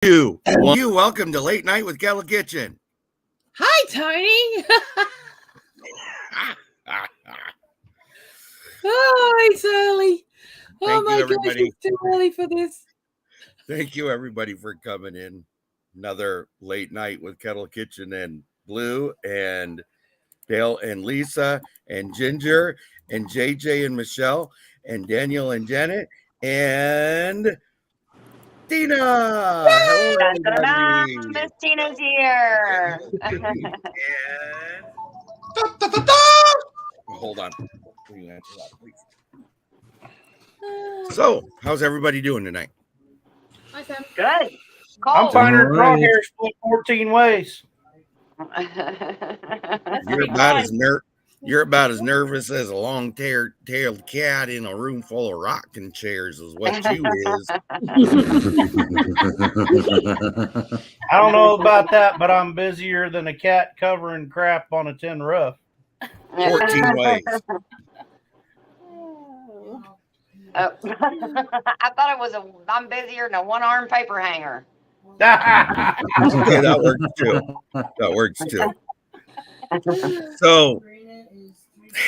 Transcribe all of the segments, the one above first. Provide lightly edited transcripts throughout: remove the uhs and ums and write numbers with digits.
Welcome to Late Night with Kettle Kitchen. Hi, Tony. Oh, it's early. Thank my you, gosh, everybody. it's too early for this. Thank you, everybody, for coming in. Another Late Night with Kettle Kitchen and Blue and Dale and Lisa and Ginger and JJ and Michelle and Daniel and Janet and Tina. Hello, everybody. Miss Tina's here. And hold on. So, how's everybody doing tonight? Hi, Sam. Good. I'm finding crosshair split 14 ways. You're about as nervous as a long-tailed cat in a room full of rocking chairs is what you is. I don't know about that, but I'm busier than a cat covering crap on a tin roof. 14 ways. I thought it was I'm busier than a one-arm paper hanger. Yeah, that works too. So,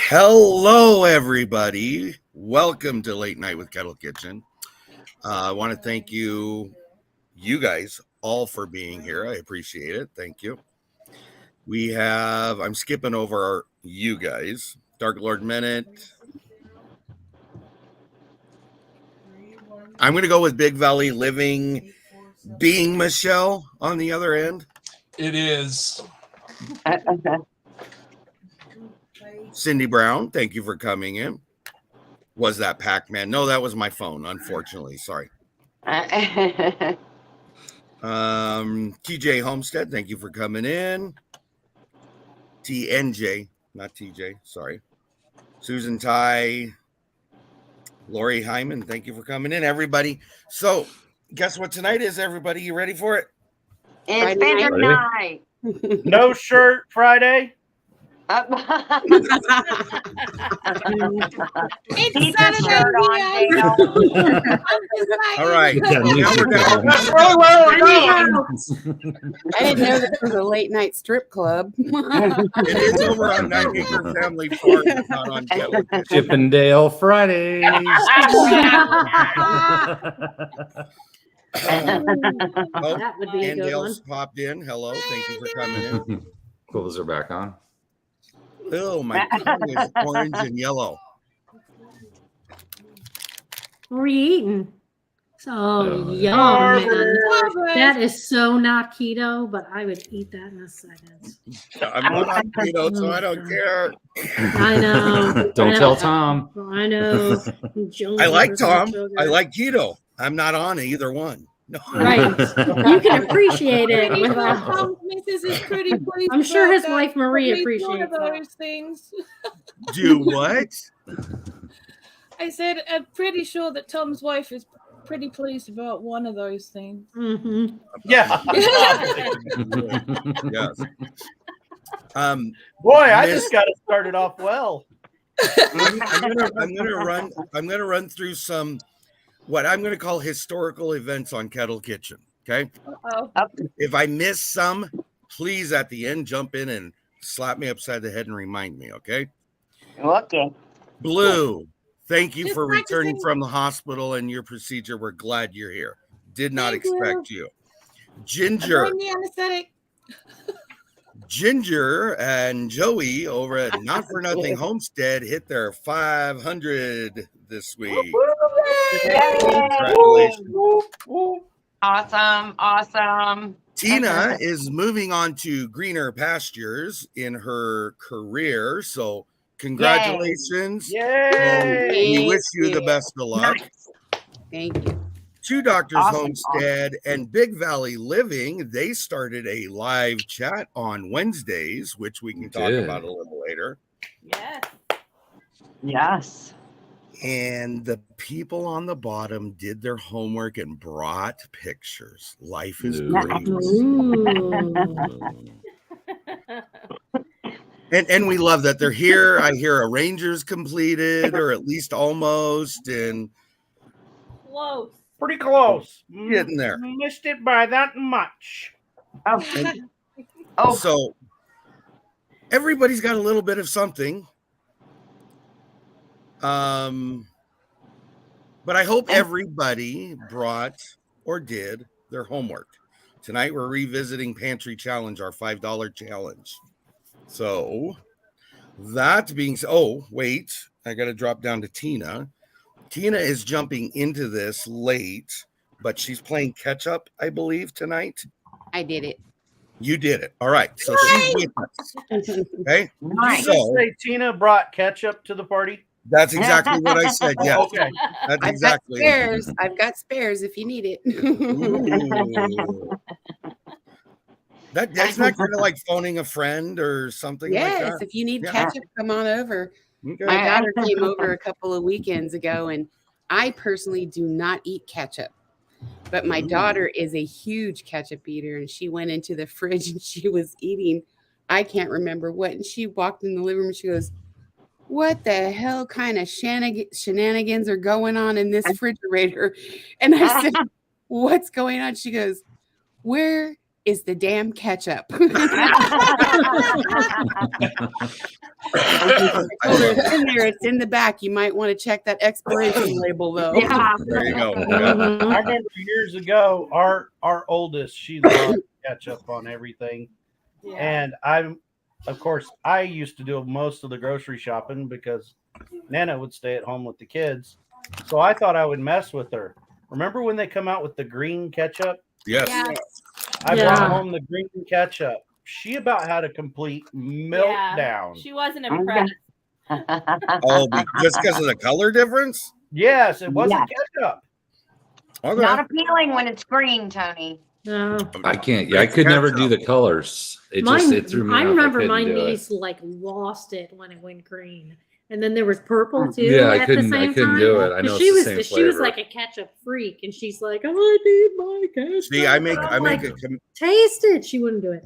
hello, everybody. Welcome to Late Night with Kettle Kitchen. I want to thank you guys all for being here. I appreciate it. Thank you. I'm skipping over you guys. Dark Lord Minute. I'm going to go with Big Valley Living being Michelle on the other end. It is. Cindy Brown, thank you for coming in. Was that Pac-Man? No, that was my phone, unfortunately. Sorry. TJ Homestead, thank you for coming in. TNJ, not TJ, sorry. Susan Ty, Lori Hyman, thank you for coming in, everybody. So, guess what tonight is, everybody? You ready for it? It's Pantry night. No shirt Friday. It's Saturday. All right. That's really where we're going. I didn't know this was a late night strip club. It is over on 9 Acre Family Farm, not on Kettle. Chippendale Fridays. That would be a good one. Dale's popped in. Hello. Thank you for coming in. Clothes are back on. Oh, my tongue is orange and yellow. What were you eating? Oh, yum, man. That is so not keto, but I would eat that in a second. I'm not on keto, so I don't care. I know. Don't tell Tom. I know. I like Tom. I like keto. I'm not on either one. No. Right. You can appreciate it. Mrs. is pretty pleased. I'm sure his wife Marie appreciates those things. Do what? I said, I'm pretty sure that Tom's wife is pretty pleased about one of those things. Mm-hmm. Yeah. Yes. Boy, I just got it started off well. I'm gonna run through some what I'm gonna call historical events on Kettle Kitchen. Okay. If I miss some, please at the end jump in and slap me upside the head and remind me. Okay. Okay. Blue. Thank you for returning from the hospital and your procedure. We're glad you're here. Did not expect you. Ginger. I'm the anesthetic. Ginger and Joey over at Not For Nothing Homestead hit their 500 this week. Congratulations. Awesome. Tina is moving on to greener pastures in her career. So congratulations. Yay. We wish you the best of luck. Nice. Thank you. Two Doctors Homestead and Big Valley Living, they started a live chat on Wednesdays, which we can talk about a little later. Yes. And the people on the bottom did their homework and brought pictures. Life is great. And we love that they're here. I hear a Rangers completed, or at least almost, and Close. Pretty close. Getting there. Missed it by that much. Oh. Oh. So everybody's got a little bit of something. But I hope everybody brought or did their homework. Tonight we're revisiting Pantry Challenge, our $5 challenge. So that being said, oh, wait, I got to drop down to Tina. Tina is jumping into this late, but she's playing catch up, I believe, tonight. I did it. You did it. All right. So she's with us. Okay. Nice. Did you say Tina brought ketchup to the party? That's exactly what I said. Yes. Okay. That's I've exactly got spares. I've got spares if you need it. Ooh. That's not kind of like phoning a friend or something Yes, like that. if you need Yeah. ketchup, come on over. Okay. My daughter came over a couple of weekends ago, and I personally do not eat ketchup. But my Ooh. daughter is a huge ketchup eater, and she went into the fridge and she was eating, I can't remember what, and she walked in the living room and she goes, "What the hell kind of shenanigans are going on in this refrigerator?" And I said, "What's going on?" She goes, "Where is the damn ketchup?" It's in there. It's in the back. You might want to check that expiration label, though. Yeah. There you go. Yeah. Mhm. I remember years ago, our oldest, she loved ketchup on everything. And of course, I used to do most of the grocery shopping because Nana would stay at home with the kids. So I thought I would mess with her. Remember when they come out with the green ketchup? Yes. I Yeah. brought home the green ketchup. She about had a complete meltdown. She wasn't impressed. Oh, just because of the color difference? Yes, it wasn't ketchup. Okay. Not appealing when it's green, Tony. No. I can't. Yeah, I could never do the colors. It threw me I off. remember couldn't my do it. niece like lost it when it went green. And then there was purple too. Yeah, I at couldn't. the same I couldn't time. do it. I know she it's was the same she was flavor. like a ketchup freak, and she's like, "Oh, I need my ketchup." See, I make like, taste it. She wouldn't do it.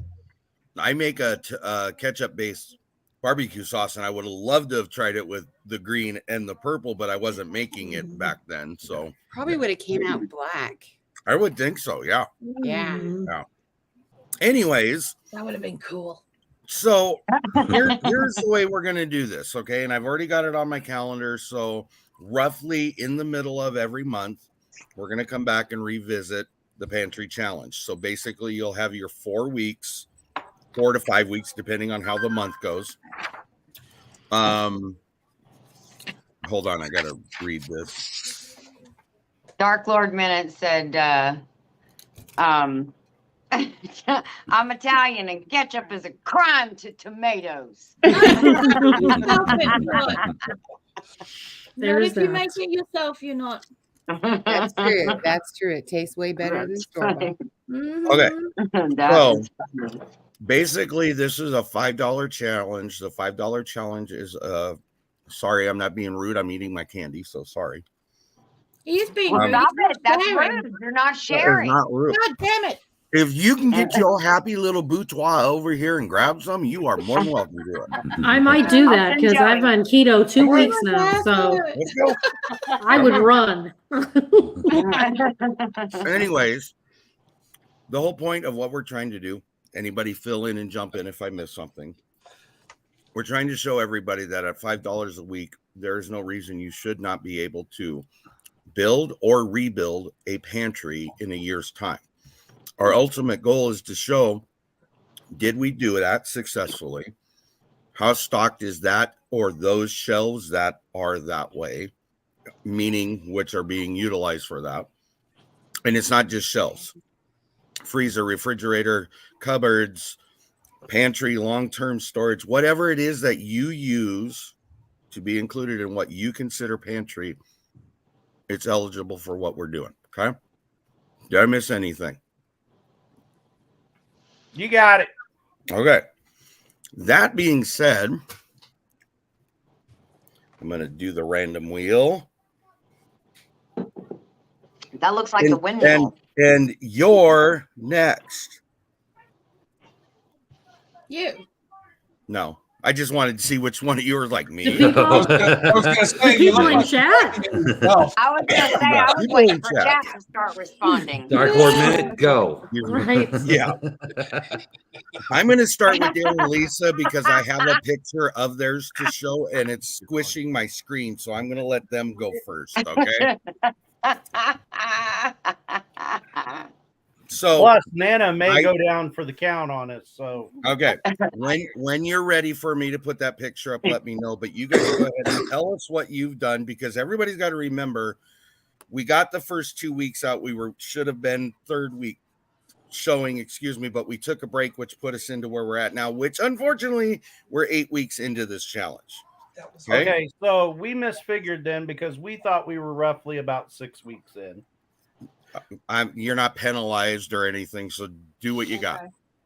a ketchup based barbecue sauce, and I would have loved to have tried it with the green and the purple, but I wasn't making it back then. So Probably would have came out black. I would think so. Yeah. Yeah. Mhm. Anyways, That would have been cool. so here's the way we're going to do this. Okay. And I've already got it on my calendar. So roughly in the middle of every month, we're going to come back and revisit the Pantry Challenge. So basically you'll have your 4 weeks, 4 to 5 weeks, depending on how the month goes. Hold on. I got to read this. Dark Lord Minute said, I'm Italian and ketchup is a crime to tomatoes. Not There's if you that. make it yourself, you're not. That's true. That's true. It tastes way better than store-bought. Mhm. Okay. That So- is funny. Basically, this is a $5 challenge. The $5 challenge is sorry, I'm not being rude. I'm eating my candy, so sorry. He is being Um, rude. Stop He's not it. That's sharing. rude. You're not That is sharing. not rude. God damn it. If you can get your happy little boutoir over here and grab some, you are more than welcome to do it. I might do I'll that send because Joey. I've been keto 2 weeks Oh my now, so God. Let's go. I would run. Anyways, the whole point of what we're trying to do, anybody fill in and jump in if I miss something. We're trying to show everybody that at $5 a week, there is no reason you should not be able to build or rebuild a pantry in a year's time. Our ultimate goal is to show, did we do that successfully? How stocked is that or those shelves that are that way, meaning which are being utilized for that? And it's not just shelves. Freezer, refrigerator, cupboards, pantry, long-term storage, whatever it is that you use to be included in what you consider pantry, it's eligible for what we're doing. Okay. Did I miss anything? You got it. Okay. That being said, I'm going to do the random wheel. That looks like the windmill. And you're next. You. No, I just wanted to see which one of you were like The me. people, I was gonna say, the you people look in like chat. well, I was gonna say Yeah, I was people waiting in for chat. chat to start responding. Dark Lord Minute, go. Right. Yeah. I'm going to start with Dale and Lisa because I have a picture of theirs to show and it's squishing my screen. So I'm going to let them go first. Okay. So, Plus, Nana may I- go down for the count on us. So okay. When you're ready for me to put that picture up, let me know. But you guys go ahead and tell us what you've done because everybody's got to remember we got the first 2 weeks out. We should have been third week showing, excuse me, but we took a break, which put us into where we're at now, which unfortunately we're 8 weeks into this challenge. okay, so we misfigured then because we thought we were roughly about 6 weeks in. You're not penalized or anything, so do what you got.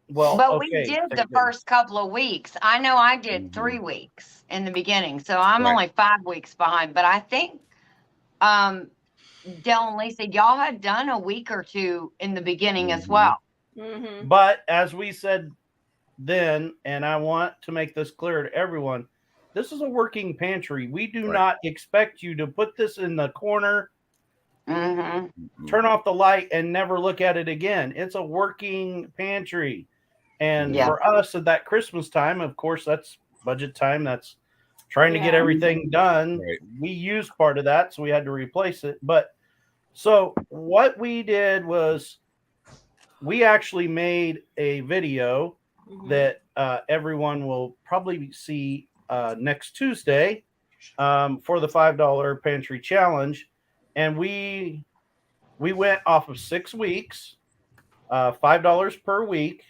Well, But okay, we did the take it. first couple of weeks. I know I did 3 weeks in the beginning, so I'm Right. only 5 weeks behind. But I think Dale and Lisa, y'all had done a week or two in the beginning as well. Mm-hmm. But as we said then, and I want to make this clear to everyone, this is a working pantry. We do Right. not expect you to put this in the corner, Mm-hmm. turn off the light, and never look at it again. It's a working pantry. And Yeah. for us at that Christmas time, of course, that's budget time. That's trying to get Yeah. everything done. Right. We used part of that, so we had to replace it. But so what we did was we actually made a video that everyone will probably see next Tuesday for the $5 pantry challenge. And we went off of 6 weeks, $5 per week,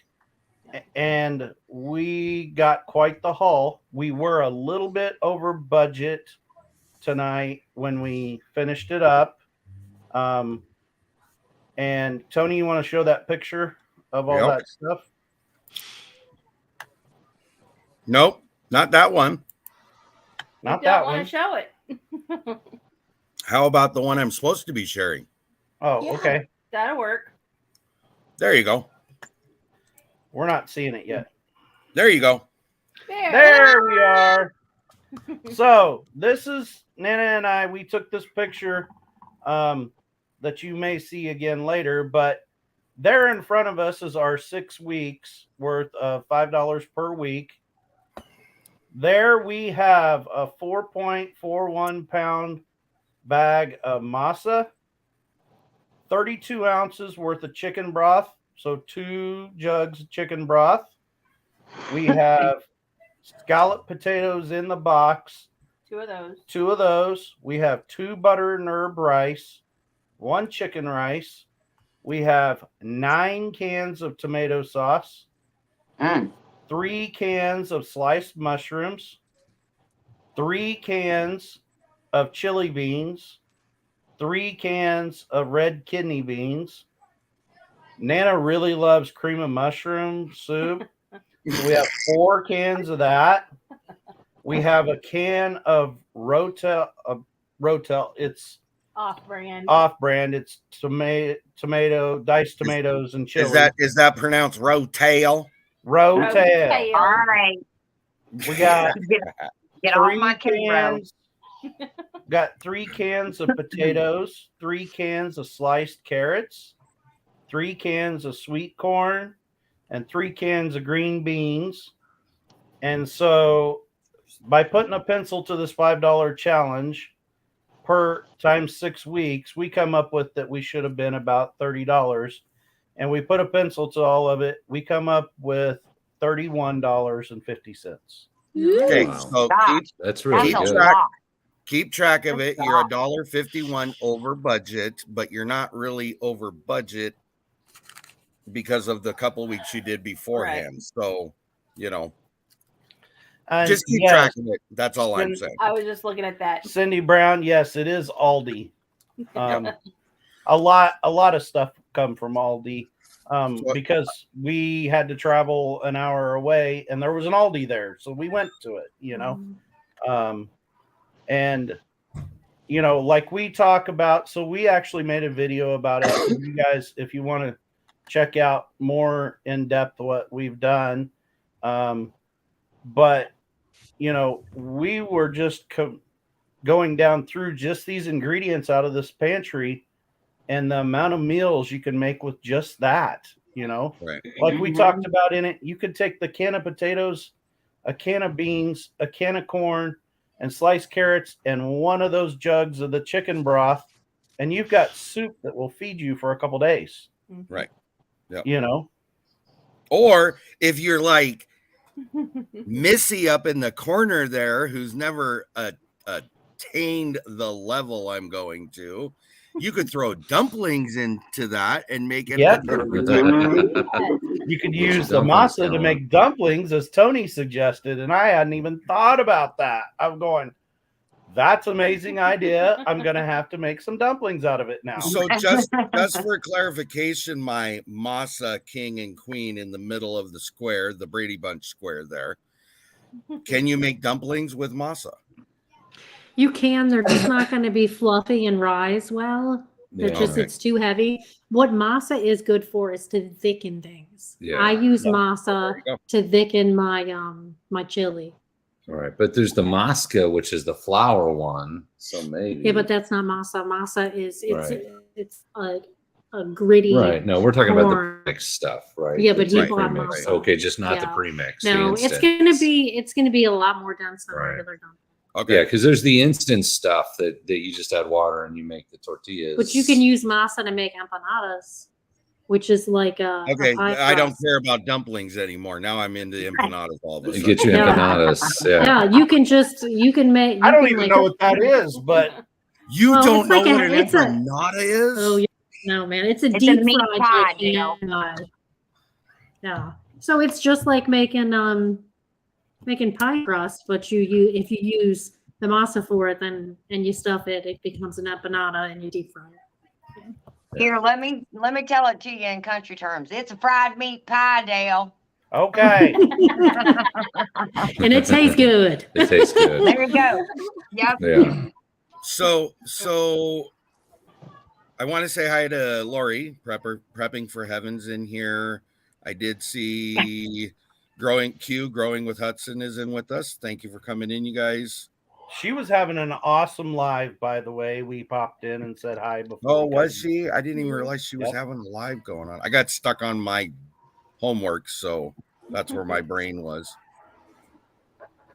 and we got quite the haul. We were a little bit over budget tonight when we finished it up. And Tony, you want to show that picture of all Yep. that stuff? Nope, not that one. Not Don't that want one. to show it. How about the one I'm supposed to be sharing? Oh, Yeah. okay. That'll work. There you go. We're not seeing it yet. There you go. There we are. So this is Nana and I. We took this picture that you may see again later, but there in front of us is our 6 weeks worth of $5 per week. There we have a 4.41 pound bag of masa, 32 ounces worth of chicken broth, so 2 jugs of chicken broth. We have scalloped potatoes in the box, 2 of those. 2 of those. We have 2 butter and herb rice, 1 chicken rice. We have 9 cans of tomato sauce, 3 cans of sliced mushrooms, 3 cans of chili beans, 3 cans of red kidney beans. Nana really loves cream of mushroom soup. So we have 4 cans of that. We have a can of Rotel. It's Off-brand. off-brand. It's tomato, diced tomatoes, and chili. Is that pronounced rotail? Rotel. All right. We got Get all 3 my kids row. cans. Got 3 cans of potatoes, 3 cans of sliced carrots, 3 cans of sweet corn, and 3 cans of green beans. And so by putting a pencil to this $5 challenge per times 6 weeks, we come up with that we should have been about $30. And we put a pencil to all of it. We come up with $31.50. Okay, Wow. so That's really That's a good. lot. keep track of it. That's You're a lot. $1.51 over budget, but you're not really over budget because of the couple weeks you did beforehand. So, And just keep yes, track of it. That's all I'm Cindy- saying. I was just looking at that. Cindy Brown, yes, it is Aldi. A lot of stuff come from Aldi because we had to travel an hour away, and there was an Aldi there, so we went to it. And like we talk about, so we actually made a video about it. So you guys, if you want to check out more in depth what we've done, but we were just going down through just these ingredients out of this pantry and the amount of meals you can make with just that, Right. like we talked about in it. You could take the can of potatoes, a can of beans, a can of corn, and sliced carrots, and one of those jugs of the chicken broth, and you've got soup that will feed you for a couple days. Right. Yep. Or if you're like Missy up in the corner there, who's never attained the level I'm going to, you could throw dumplings into that and make it. Yep. You could use the masa to make dumplings, as Tony suggested, and I hadn't even thought about that. I'm going, that's an amazing idea. I'm going to have to make some dumplings out of it now. So just for clarification, my masa king and queen in the middle of the square, the Brady Bunch square there, can you make dumplings with masa? You can. They're just not going to be fluffy and rise well. It's too heavy. What masa is good for is to thicken things. Yeah. I use masa to thicken my my chili. All right, but there's the Mosca, which is the flour one. So maybe. Yeah, but that's not masa. Masa is it's a gritty. Right. No, we're talking about corn. the mixed stuff, right? Yeah, but he It's bought pre-mixed. masa. Okay, just not the Yeah. premix. No, the it's instant. gonna be a lot more dense than Right. regular dumpling. Okay. Yeah, because there's the instant stuff that you just add water and you make the tortillas. But you can use masa to make empanadas, which is like a Okay, pie I don't crust. care about dumplings anymore. Now I'm into empanadas all of a sudden. Get you Yeah. empanadas. Yeah. Yeah, you can make. I don't can even know what that is, but You Well, don't it's know like what an it's a- empanada is? Oh yeah, no man, it's a It's a deep meat fried pie, like, Dale. pie. Yeah, so it's just like making pie crust, but if you use the masa for it, then and you stuff it, it becomes an empanada and you deep fry it. Here, let me tell it to you in country terms. It's a fried meat pie, Dale. okay. And it tastes good. It tastes good. There you go. Yep. Yeah. So I want to say hi to Lori, prepping for heavens in here. I did see Growing with Hudson is in with us. Thank you for coming in, you guys. She was having an awesome live, by the way. We popped in and said hi before. Oh, we was came. she? I didn't even realize she was Yep. having a live going on. I got stuck on my homework, so that's where my brain was.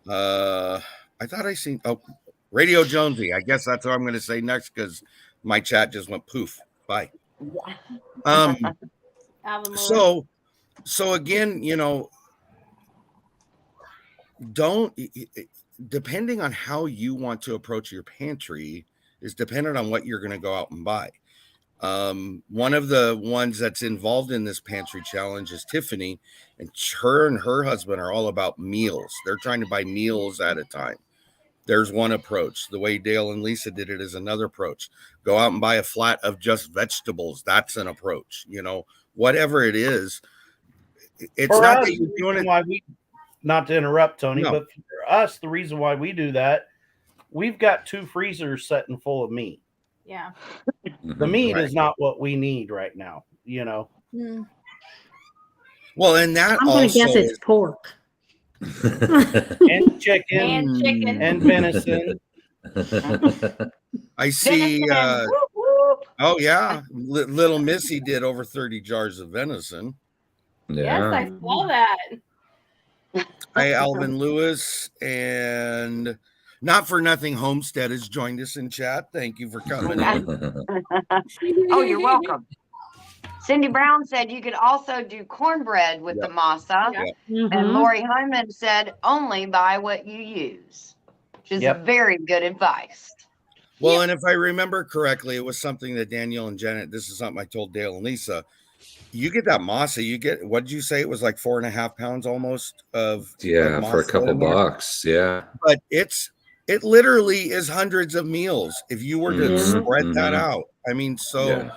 I thought I seen Radio Jonesy. I guess that's what I'm going to say next because my chat just went poof. Bye. So again, depending on how you want to approach your pantry is dependent on what you're going to go out and buy. One of the ones that's involved in this pantry challenge is Tiffany, and her husband are all about meals. They're trying to buy meals at a time. There's one approach. The way Dale and Lisa did it is another approach. Go out and buy a flat of just vegetables. That's an approach. Whatever it is, it's For not us, that you're doing it. why we, not to interrupt, Tony, No. but for us, the reason why we do that, we've got 2 freezers sitting full of meat. Yeah. The meat Right. is not what we need right now, Well, and that I'm going to guess also it's pork. and chicken And chicken. and venison. I see. Venison. Whoop, whoop. Oh yeah, little Missy did over 30 jars of venison. Yes, Yeah. I saw that. Hi, Alvin Lewis, and not for nothing, Homestead has joined us in chat. Thank you for coming in. Oh, you're welcome. Cindy Brown said you could also do cornbread with the masa. Yeah. And Mhm. Lori Hyman said only buy what you use, which is Yep. very good advice. Well, and if I remember correctly, it was something that Danielle and Janet, this is something I told Dale and Lisa. You get that masa, you get, what did you say? It was like 4.5 pounds almost of Yeah, for a masa couple in there. bucks. Yeah. But it literally is hundreds of meals if you were to Mhm, spread that mhm. out. I mean, so Yeah.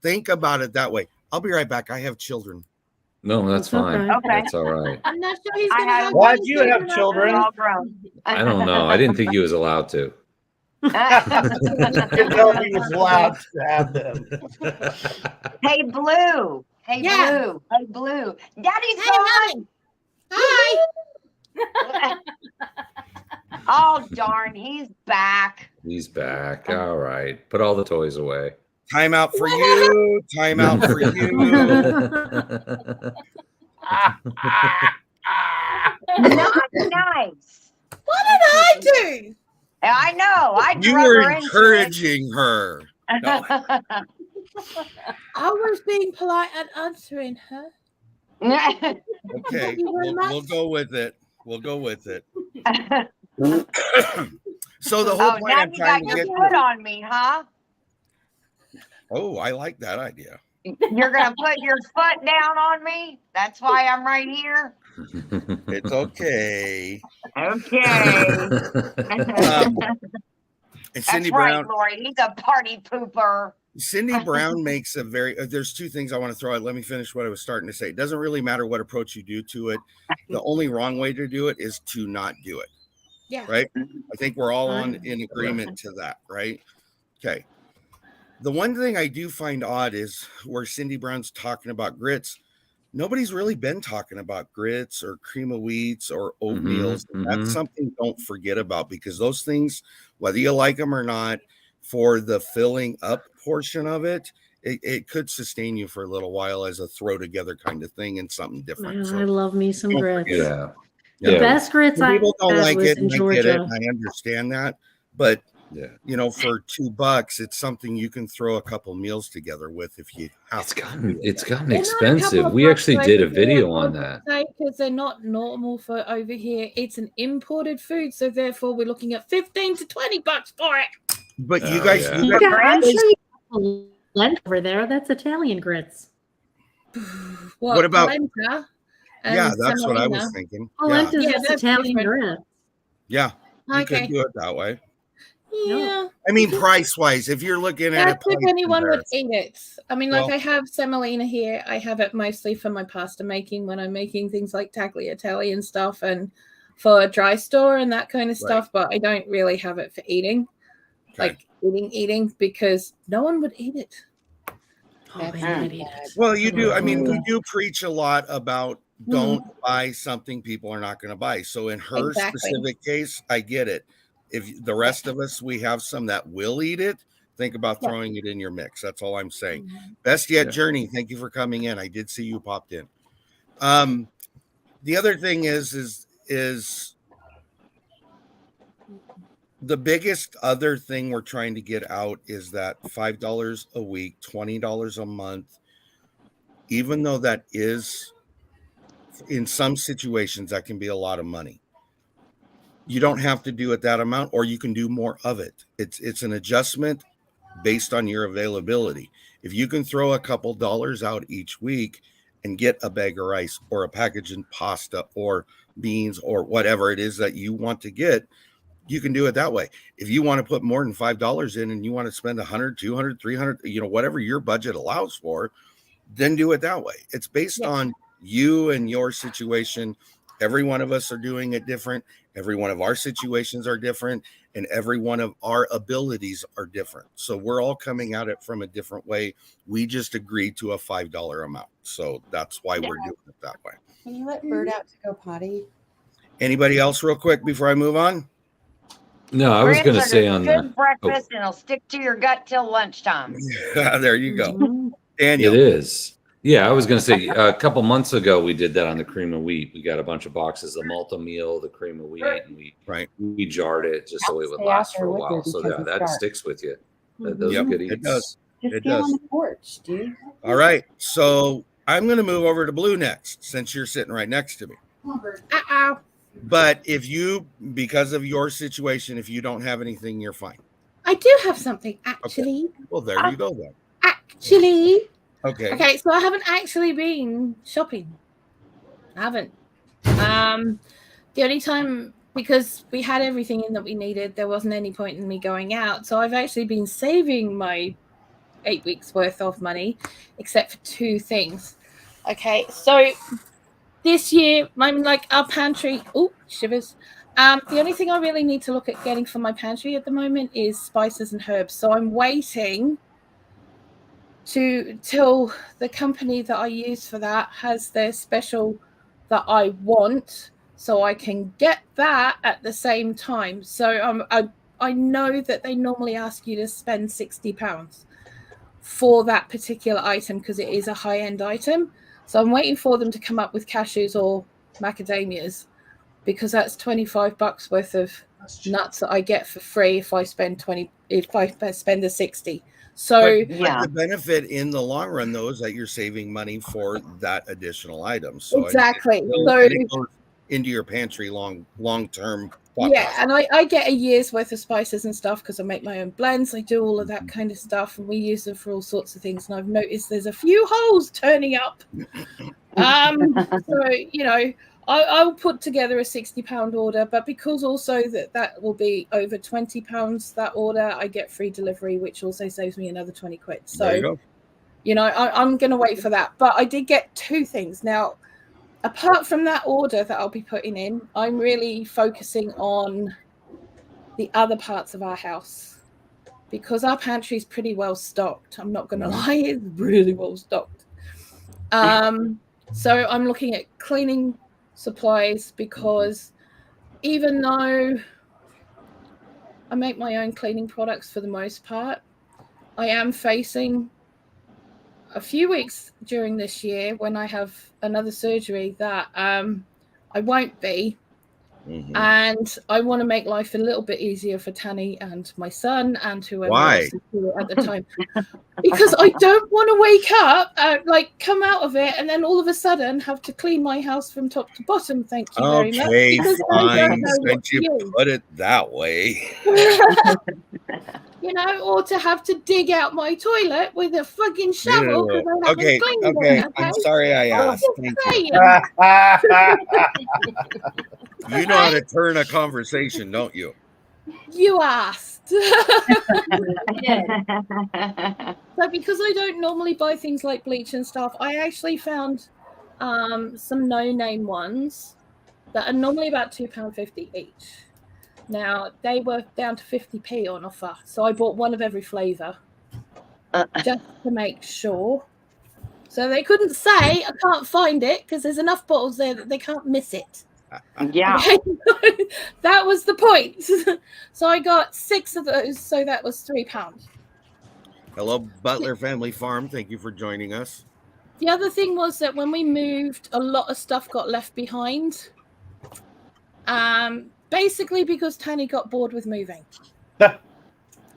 think about it that way. I'll be right back. I have children. No, that's That's fine. okay. Okay. That's all right. I'm not sure he's I gonna have- have Why those do you have children. children? They're all grown. I don't know. I didn't think he was allowed to. Didn't know he was allowed to have them. Hey, Blue. Hey, Yeah. Blue. Hey, Blue. Daddy's Hey, gone. Hi. Oh darn, he's back. He's back. All right. Put all the toys away. Time out for you. Time out for you. Not nice. What did I do? I know. I You drug were her into it. encouraging her. No. I was being polite and answering her. Okay, Thank you very we'll much. go with it. We'll go with it. So the whole Oh, point now I'm you trying got to your get foot to. on me, huh? Oh, I like that idea. You're gonna put your foot down on me? That's why I'm right here. It's okay. Okay. And That's Cindy right, Brown. Lori. He's a party pooper. Cindy Brown makes a very. There's two things I want to throw out. Let me finish what I was starting to say. It doesn't really matter what approach you do to it. The only wrong way to do it is to not do it. Yeah. Right. I think we're all in agreement to that. Right. Okay. The one thing I do find odd is where Cindy Brown's talking about grits. Nobody's really been talking about grits or cream of wheats or oatmeals. That's something don't forget about, because those things, whether you like them or not, for the filling up portion of it, it could sustain you for a little while as a throw together kind of thing and something different. Man, So I love me some don't grits. forget it. Yeah. The Yeah. best grits Some I people don't had like was it, in and I get it, Georgia. and I understand that, but Yeah. you know, for $2, it's something you can throw a couple meals together with if you have It's to. gotten They're not a expensive. couple of We bucks actually over did a here, video I on would that. say, because they're not normal for over here. It's an imported food, so therefore we're looking at $15 to $20 for it. But you Oh, guys, yeah. you Yeah, guys, I'm sure you have a blend over there. That's Italian grits. What about- polenta and yeah, that's what I was semolina? thinking. Polenta's Yeah, just that's Italian different. grits. Yeah, you Okay. could do it that way. Yeah. I mean, price wise, if you're looking at That's it, if anyone would comparison. eat it. I mean, like Well- I have semolina here. I have it mostly for my pasta making when I'm making things like tagliatelle and stuff, and for dry store and that kind of stuff. But I don't really have it for eating, Okay. like eating, because no one would eat it. Oh, they might eat it. Well, you do. I mean, we Yeah. do preach a lot about don't buy something people are not going to buy. So in her Exactly. specific case, I get it. If the rest of us, we have some that will eat it, think about Yeah. throwing it in your mix. That's all I'm saying. Best yet, Yeah. Journey. Thank you for coming in. I did see you popped in. The other thing is the biggest other thing we're trying to get out is that $5 a week, $20 a month, even though that is in some situations that can be a lot of money. You don't have to do it that amount, or you can do more of it. It's an adjustment based on your availability. If you can throw a couple dollars out each week and get a bag of rice or a package of pasta or beans or whatever it is that you want to get, you can do it that way. If you want to put more than $5 in and you want to spend 100, 200, 300, whatever your budget allows for, then do it that way. It's based on you and your situation. Every one of us are doing it different. Every one of our situations are different, and every one of our abilities are different. So we're all coming at it from a different way. We just agreed to a $5 amount. So that's why we're doing it that way. Can you let Bird out to go potty? Anybody else real quick before I move on? No, I was Grits going are to say the on good the. breakfast, and it'll stick to your gut till lunchtime. There you go. Mhm. Daniel. It is. Yeah, I was going to say a couple months ago we did that on the cream of wheat. We got a bunch of boxes of Malta meal, the cream of wheat, and we jarred it just so it would Stay out last there for a with while. you So because yeah, it's that dark. sticks with you. Mhm. Those are Yep, good it eats. does. Just It get on does. the porch, dude. All right. So I'm going to move over to Blue next, since you're sitting right next to me. Uh-oh. But if you, because of your situation, if you don't have anything, you're fine. I do have something, actually. Well, there you go then. Actually. Okay. Okay, so I haven't actually been shopping. I haven't. The only time, because we had everything in that we needed, there wasn't any point in me going out. So I've actually been saving my 8 weeks worth of money, except for two things. Okay, so this year, I'm like our pantry. Oh, shivers. The only thing I really need to look at getting for my pantry at the moment is spices and herbs. So I'm waiting till the company that I use for that has their special that I want, so I can get that at the same time. So I know that they normally ask you to spend £60 for that particular item because it is a high-end item. So I'm waiting for them to come up with cashews or macadamias, because that's $25 worth of nuts that I get for free if I spend the 60. So but the benefit in the long run, though, is that you're saving money for that additional item. So exactly. it goes into your pantry long term. Yeah, and I get a year's worth of spices and stuff because I make my own blends. I do all of that kind of stuff, and we use them for all sorts of things. And I've noticed there's a few holes turning up. So you know, I'll put together a £60 order, but because also that will be over £20 that order, I get free delivery, which also saves me another 20 quid. So there you go. You know, I'm going to wait for that. But I did get two things. Now, apart from that order that I'll be putting in, I'm really focusing on the other parts of our house because our pantry is pretty well stocked. I'm not going to lie, it's really well stocked. So I'm looking at cleaning supplies because even though I make my own cleaning products for the most part, I am facing a few weeks during this year when I have another surgery that I won't be. And I want to make life a little bit easier for Tanny and my son and whoever else is here at the time. Because I don't want to wake up, come out of it, and then all of a sudden have to clean my house from top to bottom. Thank you very much. Okay, fine. Since you put it that way. You know, or to have to dig out my toilet with a fucking shovel. Okay. I'm sorry I asked. Thank you. You know how to turn a conversation, don't you? You asked. So because I don't normally buy things like bleach and stuff, I actually found some no-name ones that are normally about £2.50 each. Now, they were down to 50p on offer, so I bought one of every flavour just to make sure. So they couldn't say, I can't find it, because there's enough bottles there that they can't miss it. Yeah. That was the point. So I got 6 of those, so that was £3. Hello, Butler Family Farm. Thank you for joining us. The other thing was that when we moved, a lot of stuff got left behind. Basically because Tanny got bored with moving.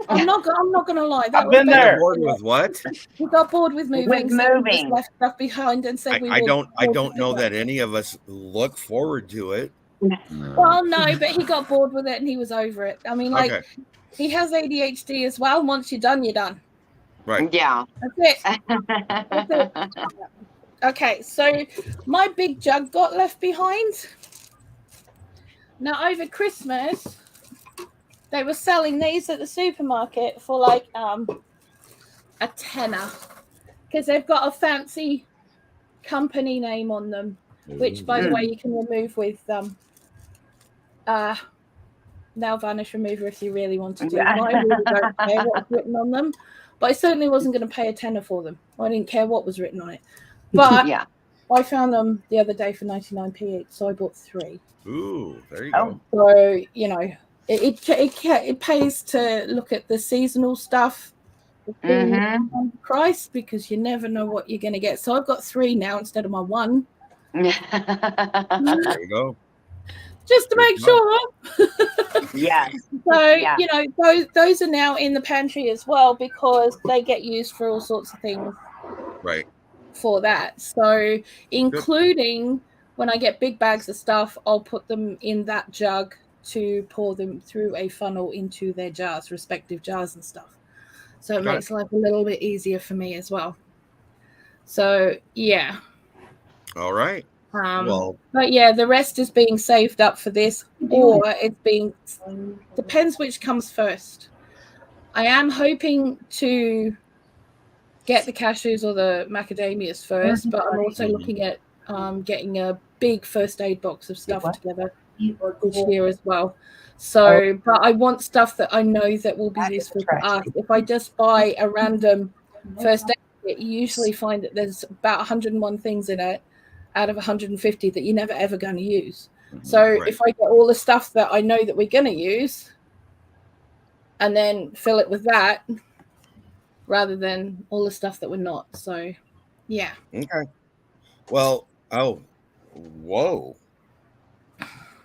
I'm not gonna lie. I've been there. Bored with what? We got bored with moving. So we just left stuff behind and said I don't know that any of us look forward to it. Well, no, but he got bored with it and he was over it. I mean, he has ADHD as well. Once you're done, you're done. Right. Yeah. That's it. Okay, so my big jug got left behind. Now, over Christmas, they were selling these at the supermarket for like a tenner because they've got a fancy company name on them, which, by the way, you can remove with nail varnish remover if you really want to do. I really don't care what's written on them, but I certainly wasn't going to pay a tenner for them. I didn't care what was written on it. But yeah. I found them the other day for 99p each, so I bought 3. Ooh, there you go. So, you know, it pays to look at the seasonal stuff price because you never know what you're going to get. So I've got 3 now instead of my 1. There you go. Just to make sure. Yes. So, you know, those are now in the pantry as well because they get used for all sorts of things. Right. For that. So, including when I get big bags of stuff, I'll put them in that jug to pour them through a funnel into their jars, respective jars and stuff. So it makes life a little bit easier for me as well. So, yeah. All right. But yeah, the rest is being saved up for this, or it's being depends which comes first. I am hoping to get the cashews or the macadamias first, but I'm also looking at getting a big first aid box of stuff together this year as well. So, but I want stuff that I know that will be useful for us. If I just buy a random first aid kit, you usually find that there's about 101 things in it out of 150 that you're never ever going to use. So Right. if I get all the stuff that I know that we're going to use and then fill it with that rather than all the stuff that we're not. So, yeah. Okay. Well, oh, whoa.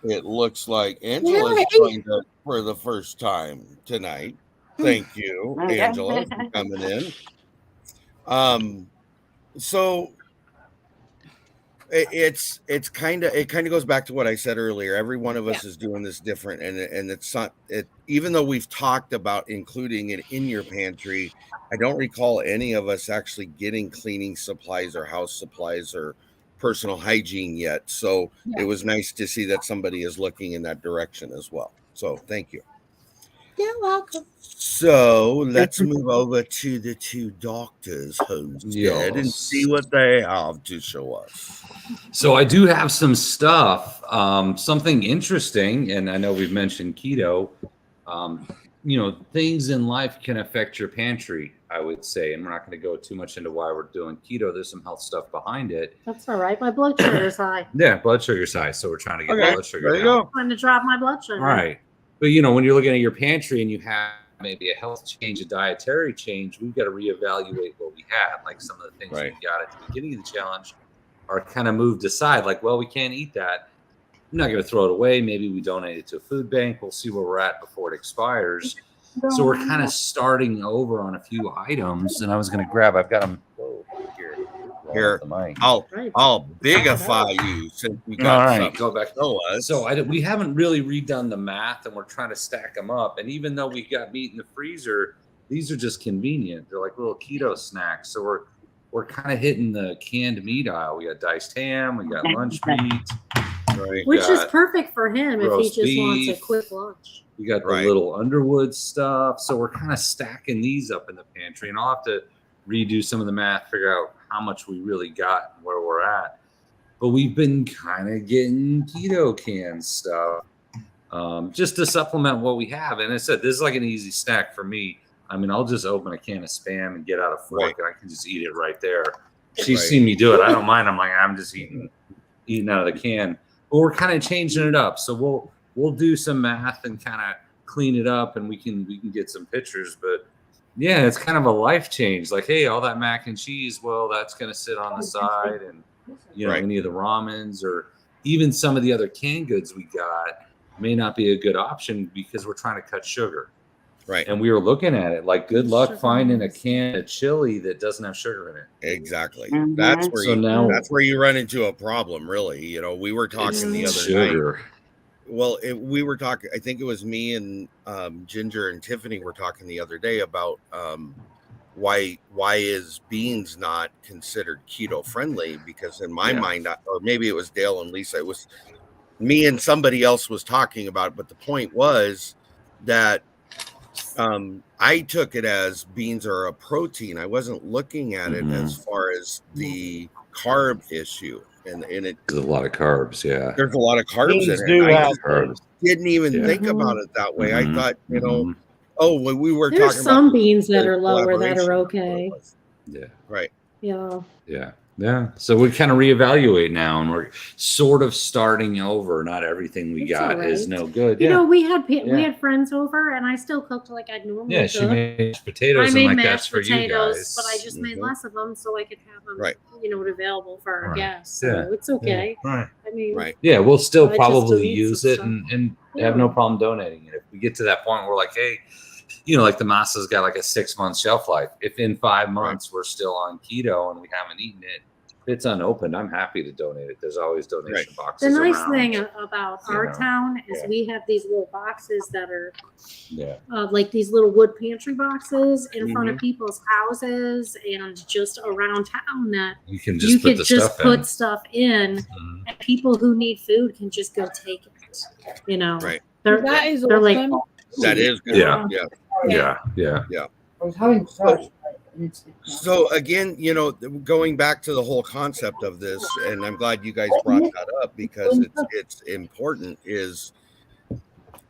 It looks like Angela's Yay. joined us for the first time tonight. Thank you, Angela, for coming in. So it kind of goes back to what I said earlier. Every one of us is doing this different, and it's not it. Even though we've talked about including it in your pantry, I don't recall any of us actually getting cleaning supplies or house supplies or personal hygiene yet. So it was nice to see that somebody is looking in that direction as well. So thank you. You're welcome. So let's move over to the two doctors' homestead and see what they have to show us. So I do have some stuff, something interesting, and I know we've mentioned keto. Things in life can affect your pantry, I would say, and we're not going to go too much into why we're doing keto. There's some health stuff behind it. That's all right. My blood sugar's high. Yeah, blood sugar's high, so we're trying to get blood sugar there you down. go. Trying to drop my blood sugar. All right. But, when you're looking at your pantry and you have maybe a health change, a dietary change, we've got to reevaluate what we had. Like some of the things we got at the beginning of the challenge are kind of moved aside. Like, well, we can't eat that. I'm not going to throw it away. Maybe we donate it to a food bank. We'll see where we're at before it expires. So we're kind of starting over on a few items. And I was going to grab, I've got them here. The mic. I'll bigify you since we got all right. something. Go back. So we haven't really redone the math, and we're trying to stack them up. And even though we got meat in the freezer, these are just convenient. They're like little keto snacks. So we're kind of hitting the canned meat aisle. We got diced ham, we got lunch meat, which is perfect for him if he just wants a beef. quick lunch. We got the little Underwood stuff. So we're kind of stacking these up in the pantry, and I'll have to redo some of the math, figure out how much we really got and where we're at. But we've been kind of getting keto can stuff just to supplement what we have. And I said, this is like an easy snack for me. I mean, I'll just open a can of Spam and get out a fork and I can just eat it right there. She's seen me do it. I don't mind. I'm like, I'm just eating out of the can. But we're kind of changing it up. So we'll do some math and kind of clean it up, and we can get some pictures. But yeah, it's kind of a life change. Like, hey, all that mac and cheese, well, that's going to sit on the side. And, any of the ramens or even some of the other canned goods we got may not be a good option because we're trying to cut sugar. Right. And we were looking at it like, good luck finding a can of chili that doesn't have sugar in it. Exactly. Mm-hmm. That's where you run into a problem, really. We were talking the other night. Well, we were talking, I think it was me and Ginger and Tiffany were talking the other day about why is beans not considered keto friendly? Because in my mind, or maybe it was Dale and Lisa, it was me and somebody else was talking about it, but the point was that I took it as beans are a protein. I wasn't looking at it as far as the carb issue. And it there's a lot of carbs, there's a lot of carbs Beans in do it. have I didn't even think about it that way. I thought, when we were There's talking some about beans that are lower that are okay. Yeah. Right. Yeah. Yeah. Yeah. So we kind of reevaluate now, and we're sort of starting over. Not everything we got is no good. You know, we had friends over, and I still cooked like I'd normally cook. She made mashed potatoes. I made and mashed for you potatoes, guys. but I just made less of them so I could have them, available for our guests. So Yeah. it's okay. Yeah. Right. I mean, Yeah, we'll still I probably just use some it stuff. and have no problem donating it. If we get to that point, we're like, hey, like the masa's got like a 6-month shelf life. If in 5 months we're still on keto and we haven't eaten it, if it's unopened, I'm happy to donate it. There's always donation boxes. The nice around. thing about our town is we have these little boxes that are like these little wood pantry boxes in front of people's houses and just around town that you can just put stuff in, and people who need food can just go take it. Right. That is they're awesome. like, that is good. Yeah. I was having such. So again, going back to the whole concept of this, and I'm glad you guys brought that up because it's important, is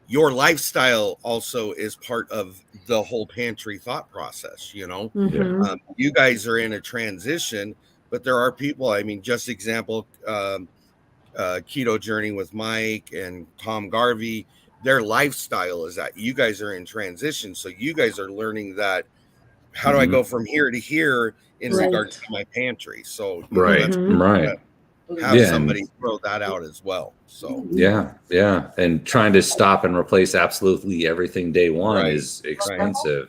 your lifestyle also is part of the whole pantry thought process. You guys are in a transition, but there are people, I mean, just example, keto journey with Mike and Tom Garvey, their lifestyle is that you guys are in transition. So you guys are learning that how do I go from here to here in Right. regards to my pantry? So you know, Right, that's right. have Yeah, somebody throw that out as well. So Yeah, and trying to stop and replace absolutely everything day one Right, is expensive.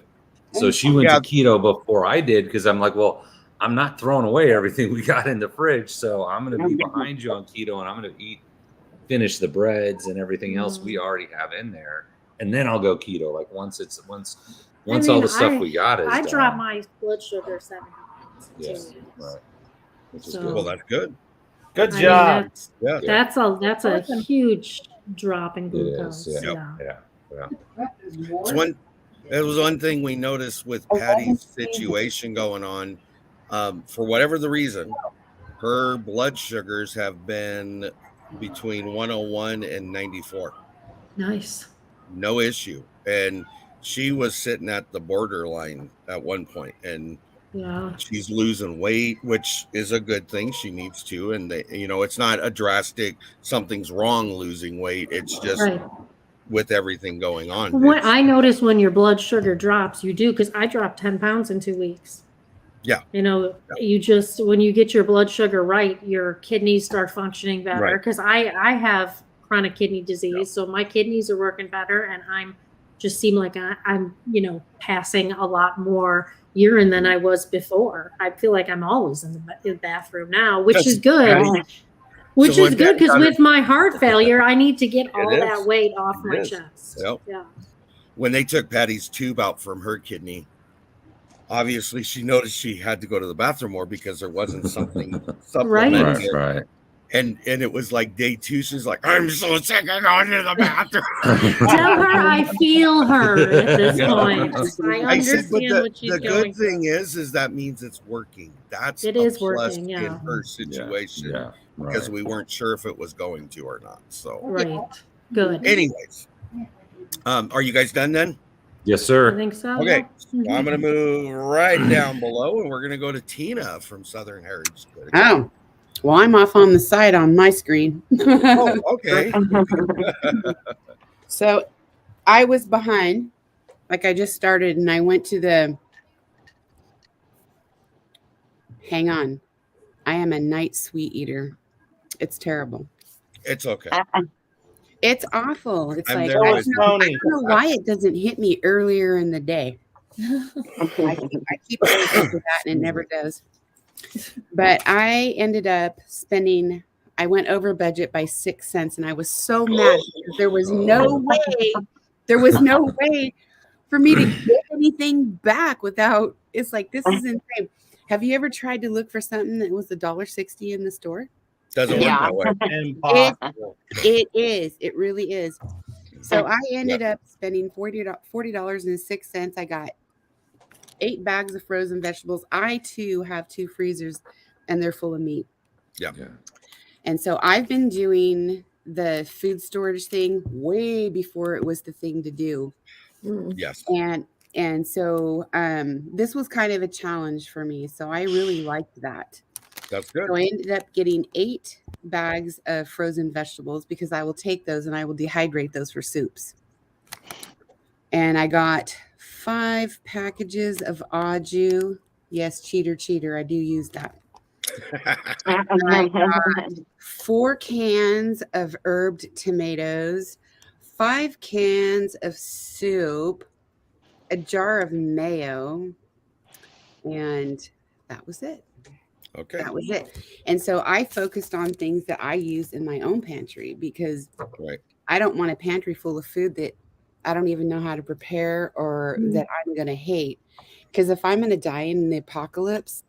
So she went Yeah. to keto before I did because I'm like, well, I'm not throwing away everything we got in the fridge, so I'm going to be behind you on keto, and I'm going to finish the breads and everything else we already have in there, and then I'll go keto. Like once all the stuff we got is I done. dropped my blood sugar 70 pounds in 2 Yes, weeks. right. Which is So- good. well, that's good. Good I mean, job. Yeah. that's a huge drop in It glucose. is. Yep. Yeah. That was one thing we noticed with Patty's situation going on. For whatever the reason, her blood sugars have been between 101 and 94. Nice. No issue. And she was sitting at the borderline at one point, and Yeah. she's losing weight, which is a good thing. She needs to. And it's not a drastic something's wrong losing weight. It's just Right. with everything going on. What it's- I notice when your blood sugar drops, you do, because I dropped 10 pounds in 2 weeks. Yeah. You just, when you get your blood sugar right, your kidneys start functioning better. Right. Because I have chronic kidney disease, so my kidneys are working better, and I'm just seem like I'm passing a lot more urine than I was before. I feel like I'm always in the bathroom now, which is good. Patty- Which So is when good, because Patty- with my heart failure, I need to get all is. that weight off It my is. chest. Yep. Yeah. When they took Patty's tube out from her kidney, obviously she noticed she had to go to the bathroom more because there wasn't something supplementing Right, it. right. And it was like day 2. She's like, I'm so sick of going to the bathroom. Tell her I feel her at this Yeah. point. I I said, understand but what she's the going good thing through. is that means it's working. That's It a is plus working, yeah. in her situation Yeah, because right. we weren't sure if it was going to or not. So, Right. Good. anyways, are you guys done then? Yes, I sir. think so. Okay. Yeah. I'm going to move right down below, and we're going to go to Tina from Southern Heritage. Oh, well, I'm off on the side on my screen. Oh, okay. So I was behind, like I just started, and I went to hang on. I am a night sweet eater. It's terrible. It's okay. It's awful. It's I'm like, there I with don't you. know why it doesn't hit me earlier in the day. I keep waiting for that, and it never does. But I ended up spending, I went over budget by 6 cents, and I was so mad because there was no way for me to get anything back without, it's like, this is insane. Have you ever tried to look for something that was $1.60 in the store? Doesn't Yeah. work that way. Impossible. It is. It really is. So I ended up spending $40.06. I got 8 bags of frozen vegetables. I too have 2 freezers, and they're full of meat. Yeah. And so I've been doing the food storage thing way before it was the thing to do. Yes. And so this was kind of a challenge for me. So I really liked that. That's good. So I ended up getting 8 bags of frozen vegetables because I will take those and I will dehydrate those for soups. And I got 5 packages of au jus. Yes, cheater. I do use that. I got 4 cans of herbed tomatoes, 5 cans of soup, a jar of mayo, and that was it. Okay. That was it. And so I focused on things that I use in my own pantry because Right. I don't want a pantry full of food that I don't even know how to prepare or that I'm going to hate. Because if I'm going to die in the apocalypse,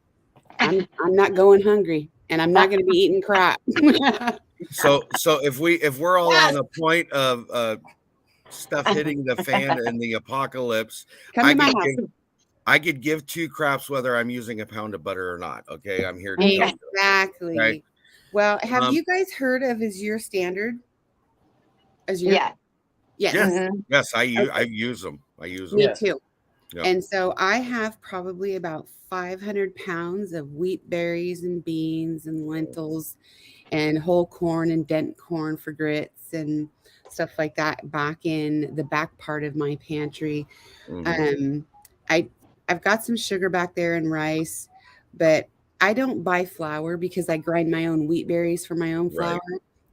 I'm not going hungry, and I'm not going to be eating crap. So if we're all on a point of stuff hitting the fan in the apocalypse, Come to my house. I could give 2 craps whether I'm using a pound of butter or not. Okay, I'm here to tell you. Exactly. Okay. Well, have you guys heard of Azure Standard? Azure? Yeah. Yes. Yes. Mhm. Yes, I Okay. use them. I use them. Me Yes. too. Yep. And so I have probably about 500 pounds of wheat berries and beans and lentils and whole corn and dent corn for grits and stuff like that back in the back part of my pantry. Mhm. I I've got some sugar back there and rice, but I don't buy flour because I grind my own wheat berries for my own Right. flour.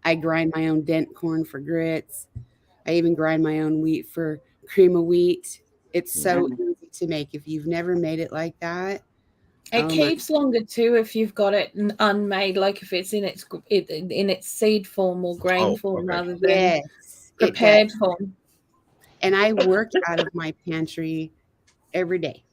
I grind my own dent corn for grits. I even grind my own wheat for cream of wheat. It's so easy to make. If you've never made it like that, It oh my, keeps longer too if you've got it unmade, like if it's in its seed form or grain Oh, form okay. rather than yes, it does. prepared form. And I work out of my pantry every day.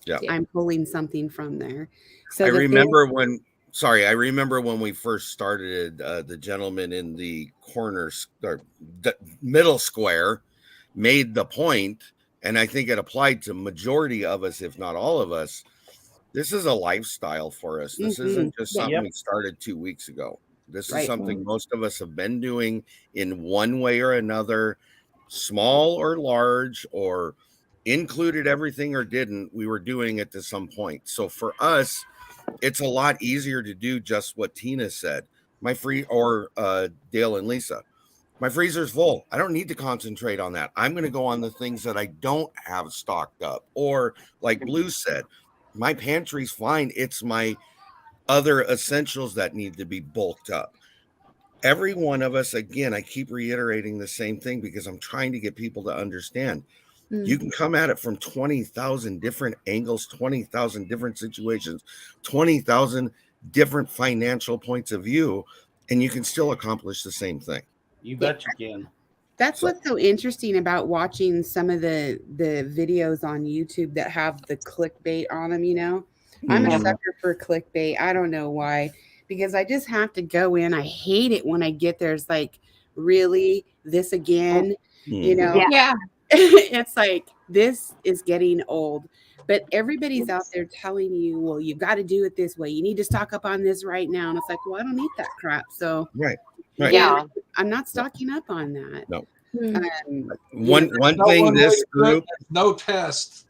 Yeah. Yeah. I'm pulling something from there. So I the thing- remember when. Sorry, I remember when we first started. The gentleman in the corner or middle square made the point, and I think it applied to majority of us, if not all of us. This is a lifestyle for us. This isn't just Yeah. something Yep. we started 2 weeks ago. This is Right. something most of us have been doing in one way or another, small or large, or included everything or didn't. We were doing it to some point. So for us, it's a lot easier to do just what Tina said. Dale and Lisa. My freezer's full. I don't need to concentrate on that. I'm going to go on the things that I don't have stocked up. Or, like Blue said, my pantry's fine. It's my other essentials that need to be bulked up. Every one of us, again, I keep reiterating the same thing because I'm trying to get people to understand. You can come at it from 20,000 different angles, 20,000 different situations, 20,000 different financial points of view, and you can still accomplish the same thing. You bet you can. That's So- what's so interesting about watching some of the videos on YouTube that have the clickbait on them, you know. I'm a Mhm. sucker for clickbait. I don't know why, because I just have to go in. I hate it when I get there's like, really this again, you Mhm. know. Yeah. Yeah. It's like this is getting old. But everybody's out there telling you, well, you got to do it this way. You need to stock up on this right now. And it's like, well, I don't eat that crap. So Right. Right. Yeah. I'm not stocking up on that. No. Um, One No thing one this way to do it. group, There's no test.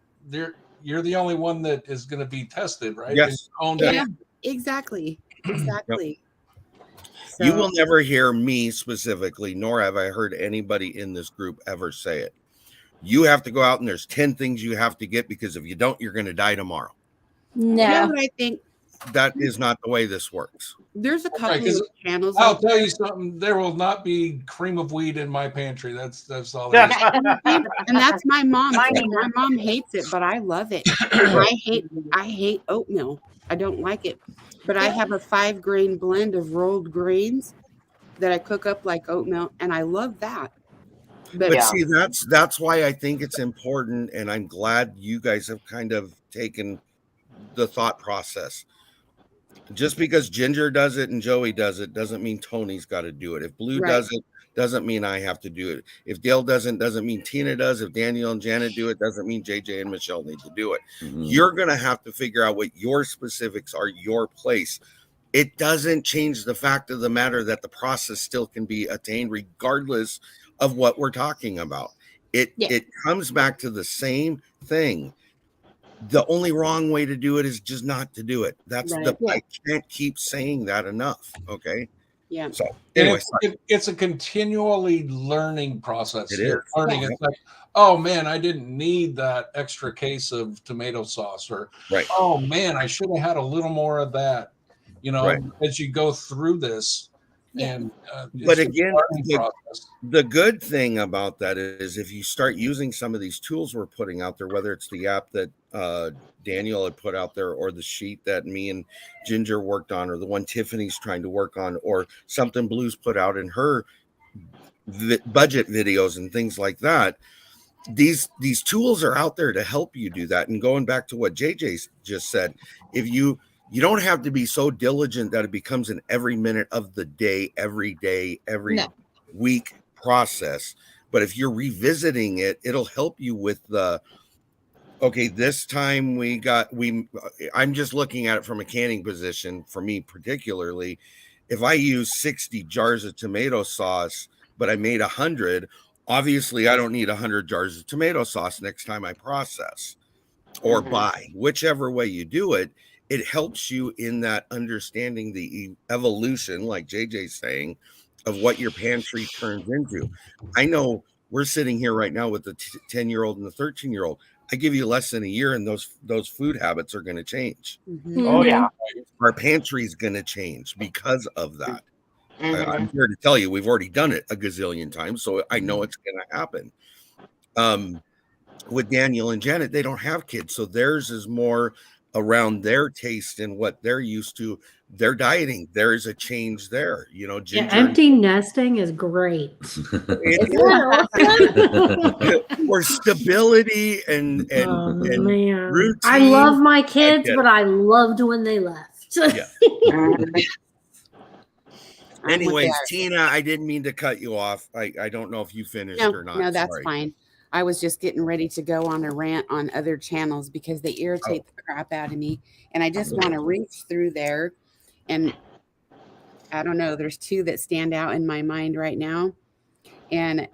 You're the only one that is going to be tested, right? Yes. In your own Yeah. day. exactly. Exactly. you So- will never hear me specifically, nor have I heard anybody in this group ever say it. You have to go out and there's 10 things you have to get because if you don't, you're going to die tomorrow. You know No. what I think? That is not the way this works. There's a couple 'cause of channels. I'll out tell there, you something. There will not be cream of wheat in my pantry. That's all. Yeah. There is. and that's my mom. Mine too. either. My mom hates it, but I love it. I hate oatmeal. I don't like it. But I have a 5-grain blend of rolled grains that I cook up like oatmeal, and I love that. But But Yeah. see, that's why I think it's important, and I'm glad you guys have kind of taken the thought process. Just because Ginger does it and Joey does it doesn't mean Tony's got to do it. If Blue Right. does it, doesn't mean I have to do it. If Dale doesn't mean Tina does. If Daniel and Janet do it, doesn't mean JJ and Michelle need to do it. You're going to have to figure out what your specifics are, your place. It doesn't change the fact of the matter that the process still can be attained regardless of what we're talking about. It comes back to the same thing. The only wrong way to do it is just not to do it. That's Right. I can't keep saying that enough. Okay. yeah, So And anyway, it's a continually learning process. It You're is. learning. Yeah. It's like, oh man, I didn't need that extra case of tomato sauce, or right. oh man, I should have had a little more of that. You know, Right. as you go through this, Yeah. and But it's a again, learning the- process. The good thing about that is if you start using some of these tools we're putting out there, whether it's the app that Daniel had put out there, or the sheet that me and Ginger worked on, or the one Tiffany's trying to work on, or something Blue's put out in her budget videos and things like that. These tools are out there to help you do that. And going back to what JJ just said, if you don't have to be so diligent that it becomes an every minute of the day, every No. week process. But if you're revisiting it, it'll help you with the, okay, this time I'm just looking at it from a canning position for me particularly. If I use 60 jars of tomato sauce, but I made 100, obviously I don't need 100 jars of tomato sauce next time I process. or Mhm. buy, whichever way you do it. It helps you in that understanding the evolution, like JJ's saying, of what your pantry turns into. I know we're sitting here right now with the 10-year-old and the 13-year-old. I give you less than a year, and those food habits are going to change. Mhm. Oh yeah. Our pantry is going to change because of that. Mhm. I'm here to tell you, we've already done it a gazillion times, so I know it's going to happen. With Daniel and Janet, they don't have kids, so theirs is more around their taste and what they're used to. Their dieting, there is a change there. You know, Yeah, Ginger empty nesting is great. for stability and Oh and man, routine. I love my kids, get but it. I loved when they left. Yeah. Mhm. I'm with Anyways, that. Tina, I didn't mean to cut you off. I don't know if you finished or not. No, that's Sorry. fine. I was just getting ready to go on a rant on other channels because they irritate the crap out of me. And I just want to reach through there. And I don't know, there's two that stand out in my mind right now. And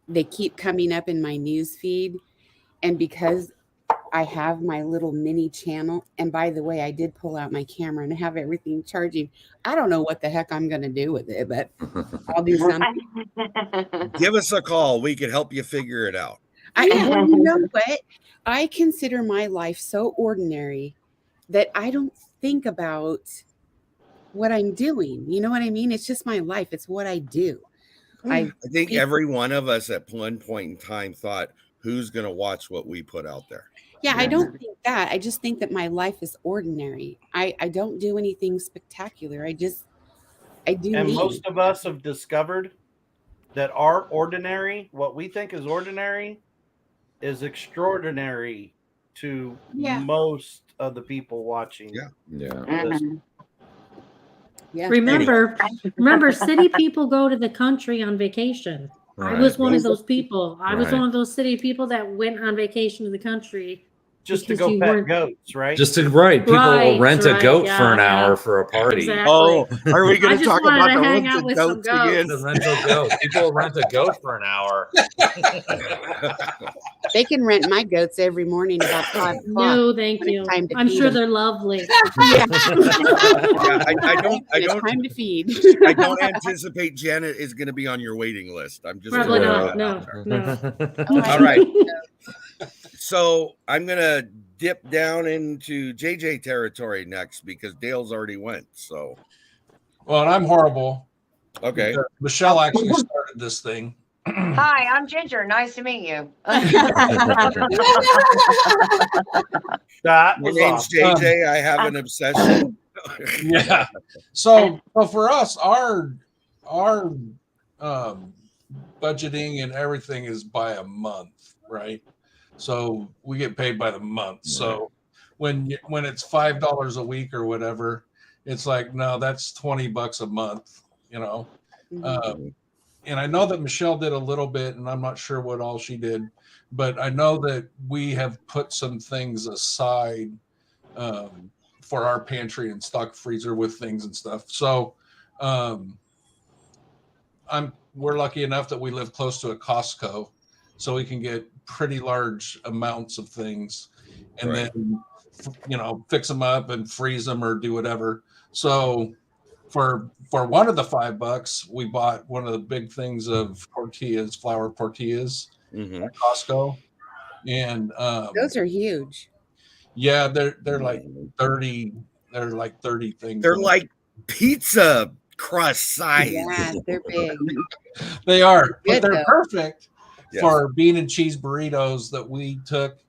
they keep coming up in my news feed. And because I have my little mini channel, and by the way, I did pull out my camera and have everything charging. I don't know what the heck I'm going to do with it, but I'll do something. Give us a call. We could help you figure it out. Well, you know what? I consider my life so ordinary that I don't think about what I'm doing. You know what I mean? It's just my life. It's what I do. I think every one of us at one point in time thought, who's going to watch what we put out there? Yeah, I don't think that. I just think that my life is ordinary. I don't do anything spectacular. I do And me. most of us have discovered that our ordinary, what we think is ordinary, is extraordinary to most of the people watching. Yeah. Yeah. Mhm. Yeah. Remember, city people go to the country on vacation. I was one of those people. I was Right. one of those city people that went on vacation to the country Just to because go you pet weren't- goats, right? Just to people will rent a Right, goat yeah, for an yeah. hour for a party. Exactly. Oh, are we I going to just talk wanted about to the hang ones out and with some goats again? The rental goat. People will rent a goat for an hour. They can rent my goats every morning about 5 o'clock. No, thank when it's you. time to I'm feed sure them. they're lovely. Yeah. I don't It's time to feed. I don't anticipate Janet is going to be on your waiting list. I'm just Probably gonna not. throw No, that out there. no. All right. So I'm going to dip down into JJ territory next because Dale's already went. So, Well, and I'm horrible. okay. because Michelle actually started this thing. Hi, I'm Ginger. Nice to meet you. That My was name's awesome. JJ. I have an obsession. Yeah. So for us, our budgeting and everything is by a month, right? So we get paid by the month. So when it's $5 a week or whatever, it's like, no, that's $20 a month, you know. And I know that Michelle did a little bit, and I'm not sure what all she did, but I know that we have put some things aside for our pantry and stock freezer with things and stuff. So we're lucky enough that we live close to a Costco, so we can get pretty large amounts of things, and then fix them up and freeze them or do whatever. So for one of the $5, we bought one of the big things of tortillas, flour tortillas at Costco, and Those are huge. yeah, they're like 30. They're like 30 things. They're like pizza crust size. Yeah, they're big. They are, but Good, they're though. perfect Yes. for bean and cheese burritos that we took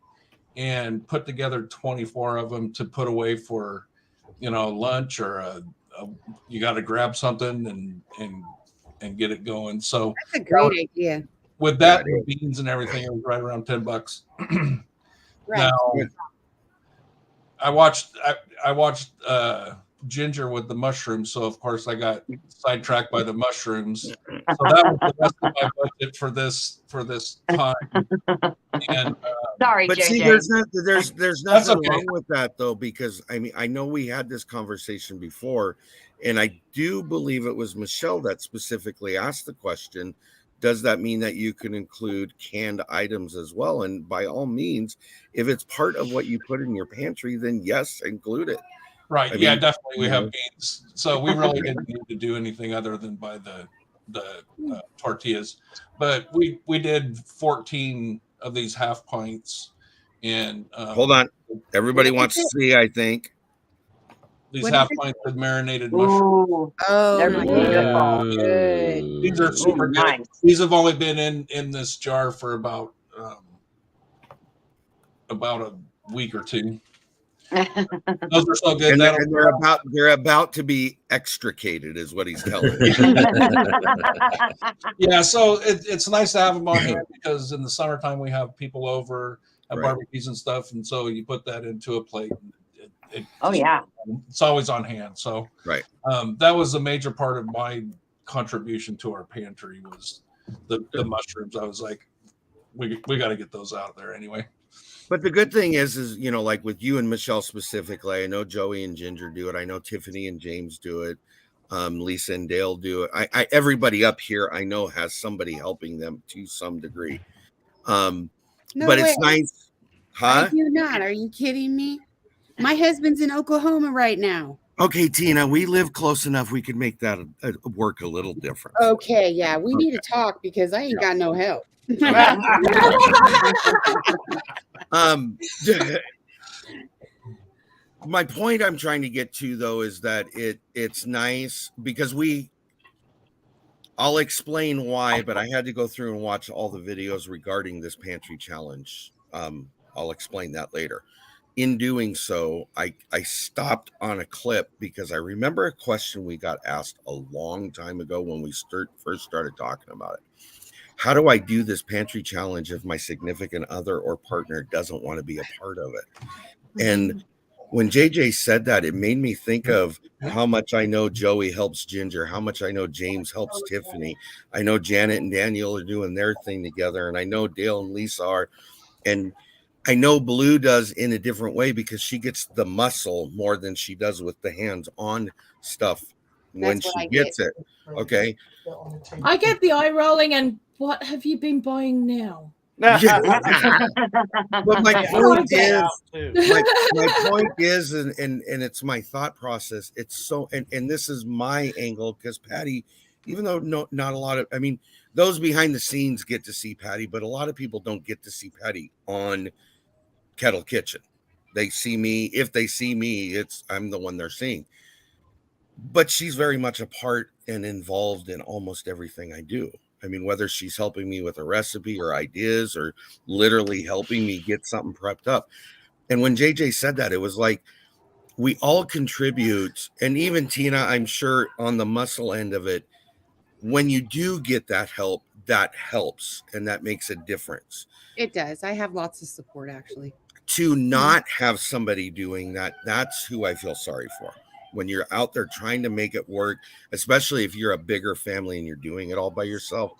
and put together 24 of them to put away for, lunch or you got to grab something and get it going. So That's a great idea. with that, the beans and everything, it was right around $10. Right. Now, I watched Ginger with the mushrooms, so of course I got sidetracked by the mushrooms. So that was the rest of my budget for this time. And Sorry, But JJ. see, there's That's nothing okay. wrong with that though, because I mean I know we had this conversation before, and I do believe it was Michelle that specifically asked the question, does that mean that you can include canned items as well? And by all means, if it's part of what you put in your pantry, then yes, include it. Right. I Yeah, mean, definitely. We you have know. beans. So we really didn't need to do anything other than buy the tortillas. But we did 14 of these half pints. And Hold on. Everybody What wants is to see, I think. these What half is it? pints of marinated mushrooms. Ooh, Oh, they're my beautiful. good. These are super good. Nice. These have only been in this jar for about a week or two. Those are so good. And That'll they're about to be extricated, is what he's telling me. yeah, so it's nice to have them on hand because in the summertime we have people over, have Right. barbecues and stuff, and so you put that into a plate. Oh yeah. It's always on hand. So Right. That was a major part of my contribution to our pantry was the mushrooms. I was like, we got to get those out there anyway. But the good thing is, you know, like with you and Michelle specifically, I know Joey and Ginger do it. I know Tiffany and James do it. Lisa and Dale do it. I everybody up here I know has somebody helping them to some degree. No But way. it's nice, I huh? do not. Are you kidding me? My husband's in Oklahoma right now. Okay, Tina, we live close enough. We could make that work a little different. Okay, yeah, we need to talk because I ain't got no help. My point I'm trying to get to though is that it's nice because I'll explain why, but I had to go through and watch all the videos regarding this pantry challenge. I'll explain that later. In doing so, I stopped on a clip because I remember a question we got asked a long time ago when we first started talking about it. How do I do this pantry challenge if my significant other or partner doesn't want to be a part of it? And when JJ said that, it made me think of how much I know Joey helps Ginger, how much I know James helps Tiffany. I know Janet and Daniel are doing their thing together, and I know Dale and Lisa are. And I know Blue does in a different way because she gets the muscle more than she does with the hands-on stuff when That's what she I gets get. it. Okay. I get the eye rolling and what have you been buying now? But my Yeah, point I is, my point is, and it's my thought process. It's so, and this is my angle because Patty, even though not a lot of, I mean, those behind the scenes get to see Patty, but a lot of people don't get to see Patty on Kettle Kitchen. They see me. If they see me, I'm the one they're seeing. But she's very much a part and involved in almost everything I do. I mean, whether she's helping me with a recipe or ideas or literally helping me get something prepped up. And when JJ said that, it was like we all contribute. And even Tina, I'm sure on the muscle end of it, when you do get that help, that helps and that makes a difference. It does. I have lots of support actually. To not have somebody doing that, that's who I feel sorry for. When you're out there trying to make it work, especially if you're a bigger family and you're doing it all by yourself,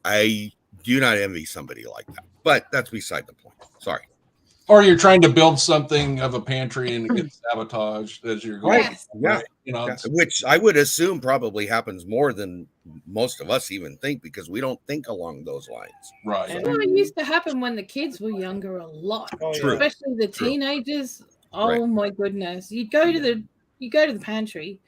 I do not envy somebody like that. But that's beside the point. Sorry. Or you're trying to build something of a pantry and it gets sabotaged as you're going. Yes. Yeah. Right? You know, Which I would assume probably happens more than most of us even think because we don't think along those lines. right. Well, it used to happen when the kids were younger a lot, True. especially the True. teenagers. Oh Right. my goodness! You go to the pantry,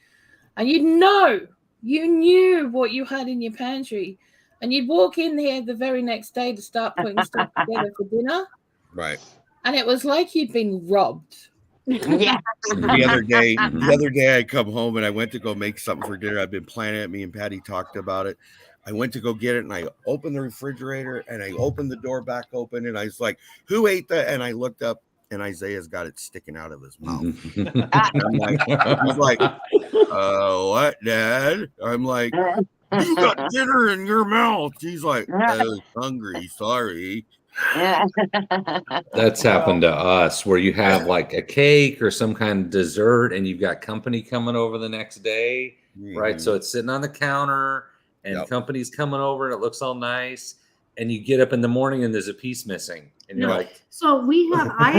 and you knew what you had in your pantry, and you'd walk in there the very next day to start putting stuff together for dinner, Right. and it was like you'd been robbed. Yeah. The other day I come home and I went to go make something for dinner. I've been planning it. Me and Patty talked about it. I went to go get it and I opened the refrigerator and I opened the door back open and I was like, who ate that? And I looked up and Isaiah's got it sticking out of his mouth. He's like, what, Dad? I'm like, you got dinner in your mouth. He's like, I was hungry. Sorry. That's happened to us where you have like a cake or some kind of dessert and you've got company coming over the next day, right? So it's sitting on the counter and company's coming over and it looks all nice. And you get up in the morning and there's a piece missing and you're No. like, So I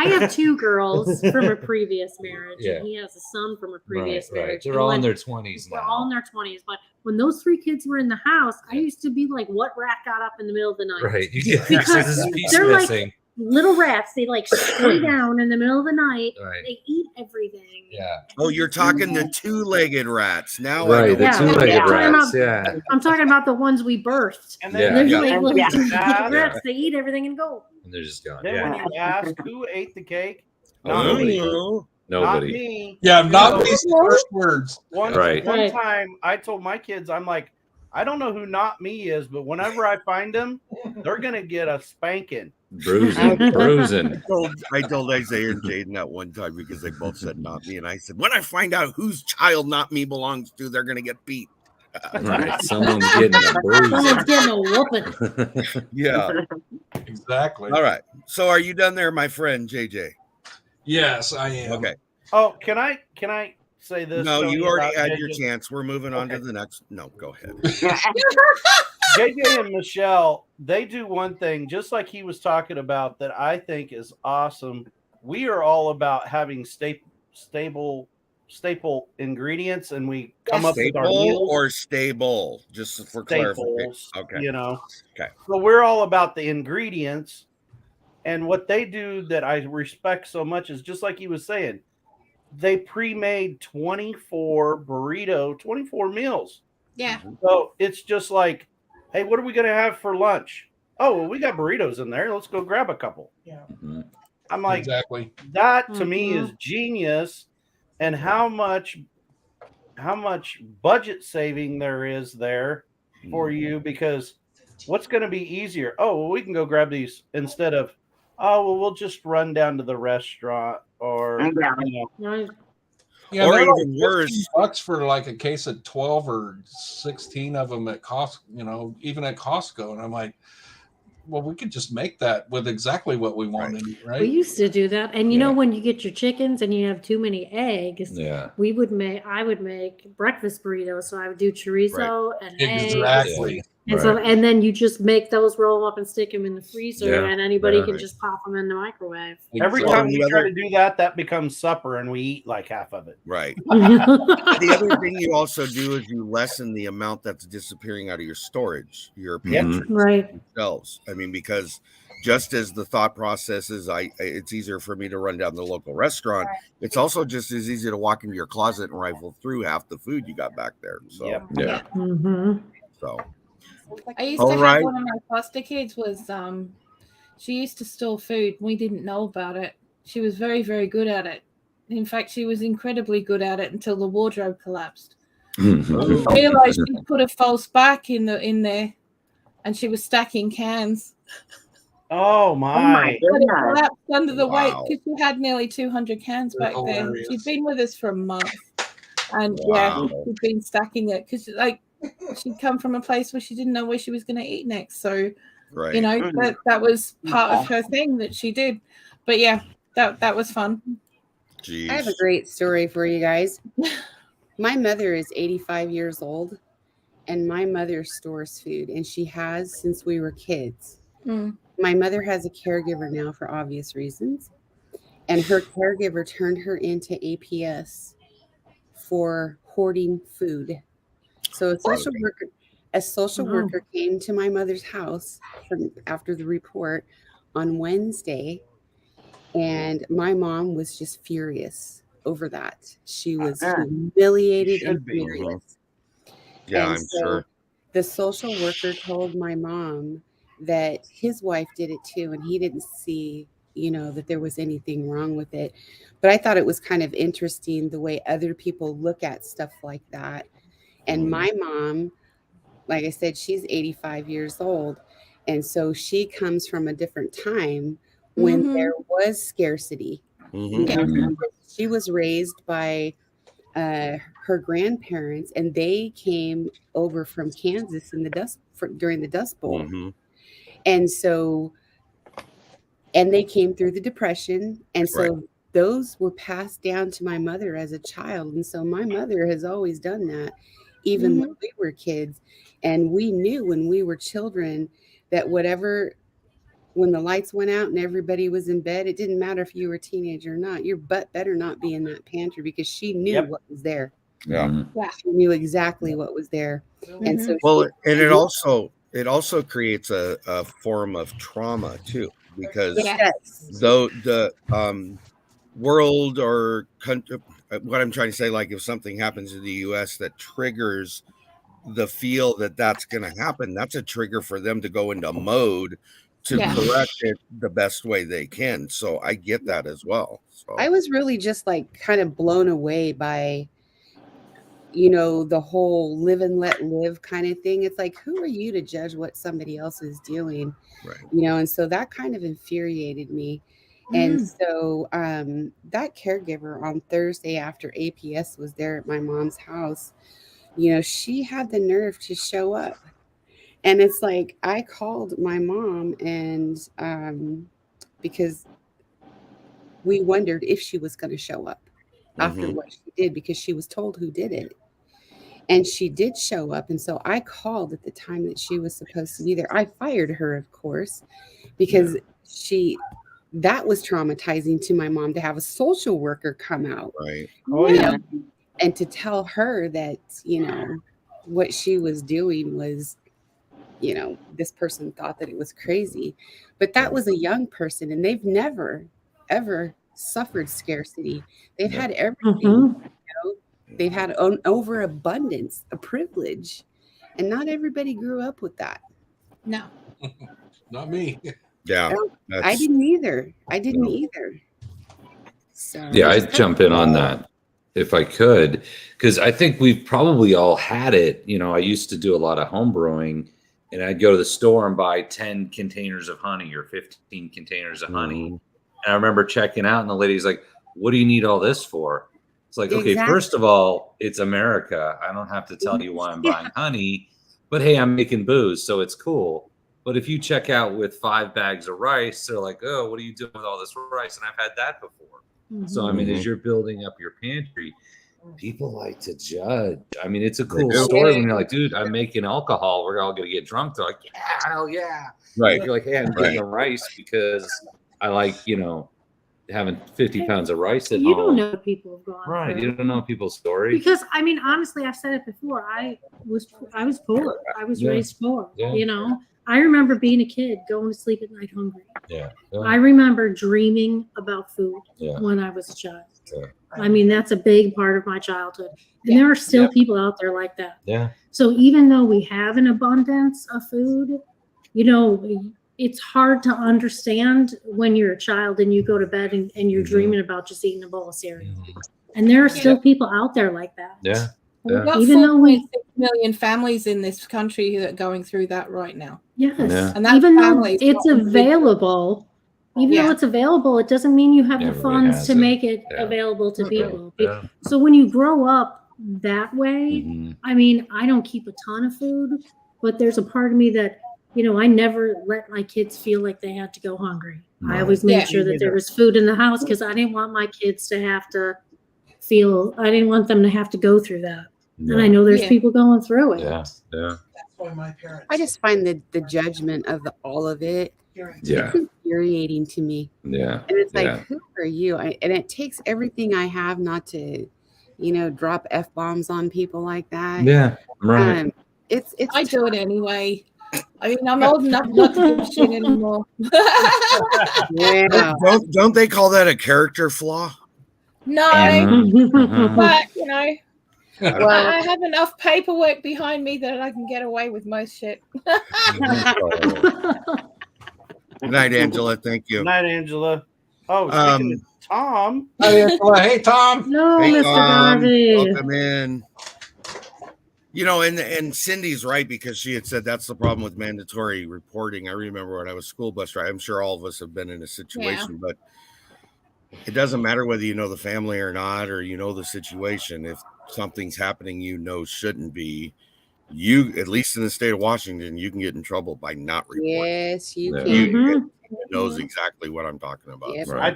have two girls from a previous marriage, Yeah. and he has a son from a previous marriage. They're and all in when- their 20s We're now. all in their 20s, but when those three kids were in the house, I Yeah. used to be like, "What rat got up in the middle of the night?" Right. You get Because this is a piece they're like- missing. Little rats. They like stay down in the middle of the night. Right. They eat everything. Yeah. Oh, you're talking the two-legged rats. Now I Right. know The Yeah. what- 2-legged Yeah. rats. Yeah. I'm talking about the ones we birthed. And Yeah. then, There's Yeah. like little Yeah. two-legged rats. They eat everything and go. And they're just gone. then Yeah. when you ask who ate the cake, Oh, not nobody. me. Oh, Not Nobody. me. Yeah, You not know, these first words. One Right. Right. time I told my kids, I'm like, I don't know who not me is, but whenever I find them, they're gonna get a spanking. Bruising. I told Isaiah and Jaden that one time because they both said not me, and I said when I find out whose child not me belongs to, they're gonna get beat. Right. Someone's getting a Someone's bruising. getting a whooping. Yeah. Exactly. All right. So are you done there, my friend JJ? Yes, I am. Okay. Oh, can I say this? No, Tony, you already about had your JJ? chance. We're moving on to Okay. the next. No, go ahead. JJ and Michelle, they do one thing, just like he was talking about, that I think is awesome. We are all about having staple ingredients, and we come up with our Staple meals. or stable? Just for clarification. Staples, Okay. you know. Okay. So we're all about the ingredients, and what they do that I respect so much is just like he was saying, they pre-made 24 meals. Yeah. So it's just like, hey, what are we gonna have for lunch? Oh, well, we got burritos in there. Let's go grab a couple. Mhm. I'm like, Exactly. that to me is genius, and how much budget saving there is there for you, because what's going to be easier? Oh, well, we can go grab these instead of, oh, well, we'll just run down to the restaurant, or you know, Right. Yeah, Or they're even like worse. $15 for like a case of 12 or 16 of them at cost, even at Costco. And I'm like, well, we could just make that with exactly what we want to eat, right? We used to do that, and you know Yeah. when you get your chickens and you have too many eggs, Yeah. I would make breakfast burritos. So I would do chorizo and eggs. Exactly. And so, and then you just make those, roll up, and stick them in the freezer, Yeah, and anybody yeah. can just pop them in the microwave. every Well, time the we try other- to do that, that becomes supper, and we eat like half of it. Right. The other thing you also do is you lessen the amount that's disappearing out of your storage, your pantry Right. shelves. I mean, because just as the thought process is, it's easier for me to run down the local restaurant. It's also just as easy to walk into your closet and rifle through half the food you got back there. So, Yep. Yeah. Mm-hmm. so I used All to right. have one of my foster kids was she used to store food. We didn't know about it. She was very, very good at it. In fact, she was incredibly good at it until the wardrobe collapsed. Mhm. I realized she put a false back in there, and she was stacking cans. Oh my! But it collapsed under the weight Wow. because she had nearly 200 cans back there. Hilarious. She'd been with us for a month, and Wow. she'd been stacking it because she'd come from a place where she didn't know where she was going to eat next. So right. you know that was part of her thing that she did. But yeah, that was fun. Jeez. I have a great story for you guys. My mother is 85 years old, and my mother stores food, and she has since we were kids. Mm. My mother has a caregiver now for obvious reasons, and her caregiver turned her into APS for hoarding food. So a social Wow. worker came to my mother's house after the report on Wednesday, and my mom was just furious over that. She was humiliated and Should be. furious. Yeah, And I'm so sure. the social worker told my mom that his wife did it too, and he didn't see, that there was anything wrong with it. But I thought it was kind of interesting the way other people look at stuff like that. And my mom, like I said, she's 85 years old. And so she comes from a different time when Mhm. there was scarcity. Mhm. She was raised by her grandparents, and they came over from Kansas in during the Dust Bowl. Mhm. And so, and they came through the Depression. And so those were passed down to my mother as a child. And so my mother has always done that, even when we were kids. And we knew when we were children that whatever when the lights went out and everybody was in bed, it didn't matter if you were a teenager or not. Your butt better not be in that pantry because she knew Yep. what was there. Yeah. Mhm. She knew exactly what was there. And so Well, she, and it also creates a form of trauma too, because yes. though the world or country, what I'm trying to say, like if something happens in the U.S. that triggers the feel that that's going to happen, that's a trigger for them to go into mode to Yeah. correct it the best way they can. So I get that as well. So I was really just like kind of blown away by, you know, the whole live and let live kind of thing. It's like, who are you to judge what somebody else is doing? right. You know, and so that kind of infuriated me. And so that caregiver on Thursday after APS was there at my mom's house, you know, she had the nerve to show up. And it's like I called my mom and because we wondered if she was going to show up after Mhm. what she did because she was told who did it. And she did show up. And so I called at the time that she was supposed to be there. I fired her, of course, because that was traumatizing to my mom to have a social worker come out, Right. Oh, you yeah. know, and to tell her that, you know, what she was doing was, you know, this person thought that it was crazy. But that was a young person and they've never, ever suffered scarcity. They've had everything. Mhm. They've had an overabundance, a privilege, and not everybody grew up with that. No. Not me. Yeah. I didn't either. So Yeah, just I'd jump in on that if I could, because I think we've probably all had it. You know, I used to do a lot of home brewing, and I'd go to the store and buy 10 containers of honey or 15 containers of honey. Mhm. And I remember checking out, and the lady's like, "What do you need all this for?" It's like, okay, Exactly. first of all, it's America. I don't have to tell you why I'm buying honey, but hey, I'm making booze, so it's cool. But if you check out with 5 bags of rice, they're like, "Oh, what are you doing with all this rice?" And I've had that before. So I mean, as you're building up your pantry, people like to judge. I mean, it's a cool do. story when you're like, "Dude, I'm making alcohol. We're all gonna get drunk." They're like, "Yeah, hell yeah!" Right. You're like, "Hey, I'm getting the rice because I like, you know, having 50 pounds of rice at You home." don't know what people have gone Right? through. You don't know people's story. Because I mean, honestly, I've said it before. I was poor. I was Yeah. raised poor. Yeah. You know, I remember being a kid going to sleep at night hungry. Yeah. I remember dreaming about food Yeah. when I was a child. Yeah. I mean, that's a big part of my childhood, and there are still people out there like that. Yeah. So even though we have an abundance of food, you know, it's hard to understand when you're a child and you go to bed and you're dreaming about just eating a bowl of cereal. And there are still people out there like that. Yeah. We've got Even though 4.6 million families in this country that are going through that right now. Yes. Yeah. And that Even though family's it's not individual. available, though it's available, it doesn't mean you have the Everybody funds has to it. make it Yeah. available to people. Yeah. So when you grow up that way, Mhm. I mean, I don't keep a ton of food, but there's a part of me that, you know, I never let my kids feel like they had to go hungry. I Right. always made Yeah. sure that there was food in the house because I didn't want my kids to have to I didn't want them to have to go through that. And I know there's people going through it. Yeah. Yeah. That's why my parents. I just find the judgment of all of it. Yeah. It's infuriating to me. Yeah. And it's like, Yeah. who are you? And it takes everything I have not to, you know, drop F-bombs on people like that. Yeah. Right. It's I do it anyway. I mean, I'm old enough not to give a shit anymore. yeah. Don't they call that a character flaw? No, Mhm. but you know, Well, I have enough paperwork behind me that I can get away with most shit. Good night, Angela. Thank you. Good night, Angela. Oh, Um, speaking of Tom. Hey, Tom. No, Hey, Mr. Tom, Garvey. welcome in. You know, and Cindy's right, because she had said that's the problem with mandatory reporting. I remember when I was school bus driver. I'm sure all of us have been in a situation, but it doesn't matter whether you know the family or not, or you know the situation. If something's happening you know shouldn't be, you, at least in the state of Washington, you can get in trouble by not reporting. yes, you Yeah. can. Mhm. It knows exactly what I'm talking about. Yep. So, I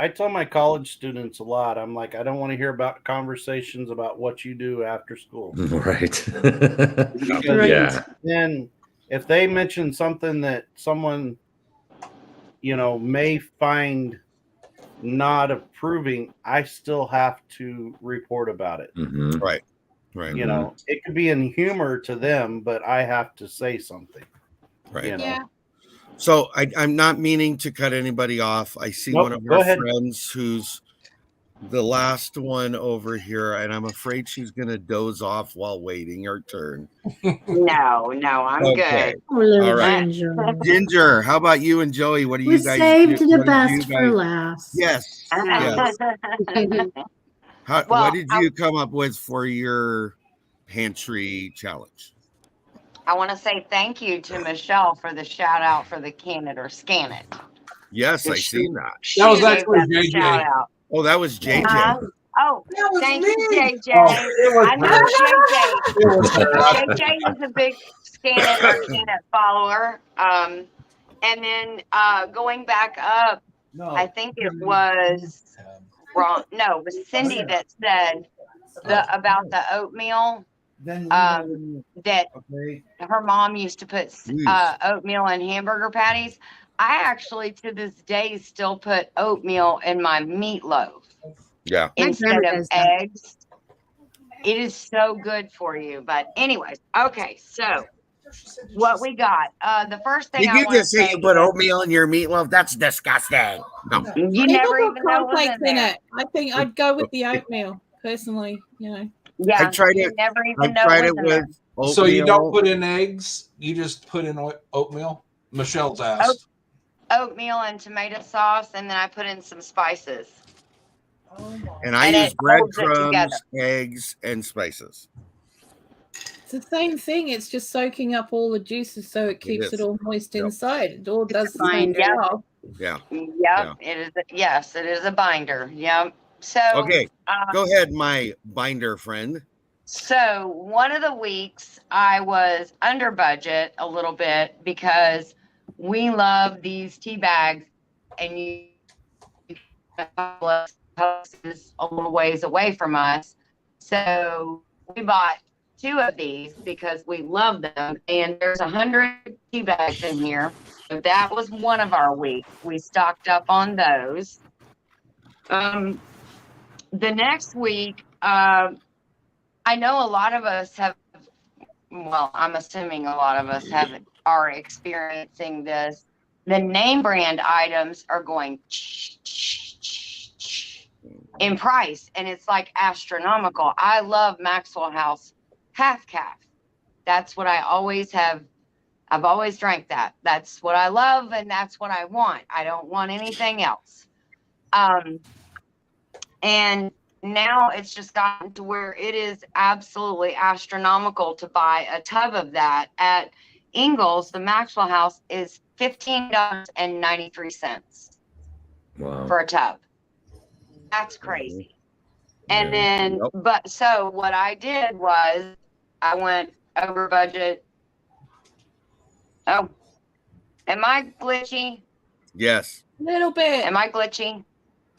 tell my college students a lot. I'm like, I don't want to hear about conversations about what you do after school. Right. Because Yeah. then if they mention something that someone may find not approving, I still have to report about it. Mhm. Right. It could be in humor to them, but I have to say something. Right. Yeah. So I'm not meaning to cut anybody off. I see Nope, one of go our ahead. friends who's the last one over here, and I'm afraid she's gonna doze off while waiting her turn. No, I'm Okay. good. Oh, little All right. Ginger. Ginger, how about you and Joey? What do We you guys saved do? the What did you best for guys- last. Yes. Yes. What Well, did you come up with for your pantry challenge? I want to say thank you to Michelle for the shout out for the can it or scan it. Yes, I She- seen that. She That was gave actually that the JJ. shout out. Oh, that was JJ. Oh, That was thank me. you, JJ. Oh, it was I know JJ. It was her. JJ is a big scan it or can it follower. And then going back up, I think it was wrong. No, it was Cindy that said about the oatmeal. That her mom used to put oatmeal in hamburger patties. I actually to this day still put oatmeal in my meatloaf. Yeah. My Instead grandma of does that. eggs. It is so good for you. But anyways, okay, so what we got. The first thing Did I you want to just say say you put is omeal in your meatloaf? That's disgusting. No. you People never put even know what's cornflakes in in there. it. I think I'd go with the oatmeal personally. Yeah, I tried you it. never I even know tried what's it in there. with oatmeal. So you don't put in eggs, you just put in oatmeal? Michelle's asked. Oatmeal and tomato sauce, and then I put in some spices. And I And use it holds it breadcrumbs, together. eggs, and spices. It's the same thing. It's just soaking up all the juices so it keeps is. it all moist Yep. inside. It all does the fine. same job. Yeah. Yep, it is. Yes, it is a binder. Yep. So Okay. Go ahead, my binder friend. So one of the weeks I was under budget a little bit because we love these tea bags, and you is a little ways away from us. So we bought 2 of these because we love them, and there's 100 tea bags in here. So that was one of our weeks. We stocked up on those. The next week, I know a lot of us have, well, I'm assuming a lot of us are experiencing this. The name brand items are going in price, and it's like astronomical. I love Maxwell House half calf. That's what I always have. I've always drank that. That's what I love, and that's what I want. I don't want anything else. And now it's just gotten to where it is absolutely astronomical to buy a tub of that at Ingles. The Maxwell House is $15.93 Wow. for a tub. That's crazy. And Yeah. then, but so what I did was I went over budget. Oh, am I glitchy? Yes, A little bit. Am I glitchy?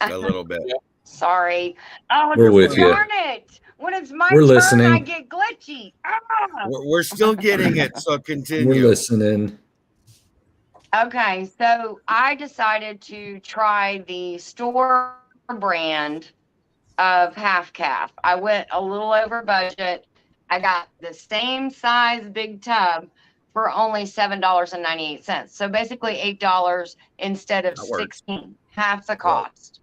a little bit. Sorry. Oh, We're with you. darn it. When it's my We're turn, listening. I get glitchy. Ah. We're still getting it, so We're continue. listening. Okay, so I decided to try the store brand of half calf. I went a little over budget. I got the same size big tub for only $7.98. So basically $8 instead of That works. $16, half the cost.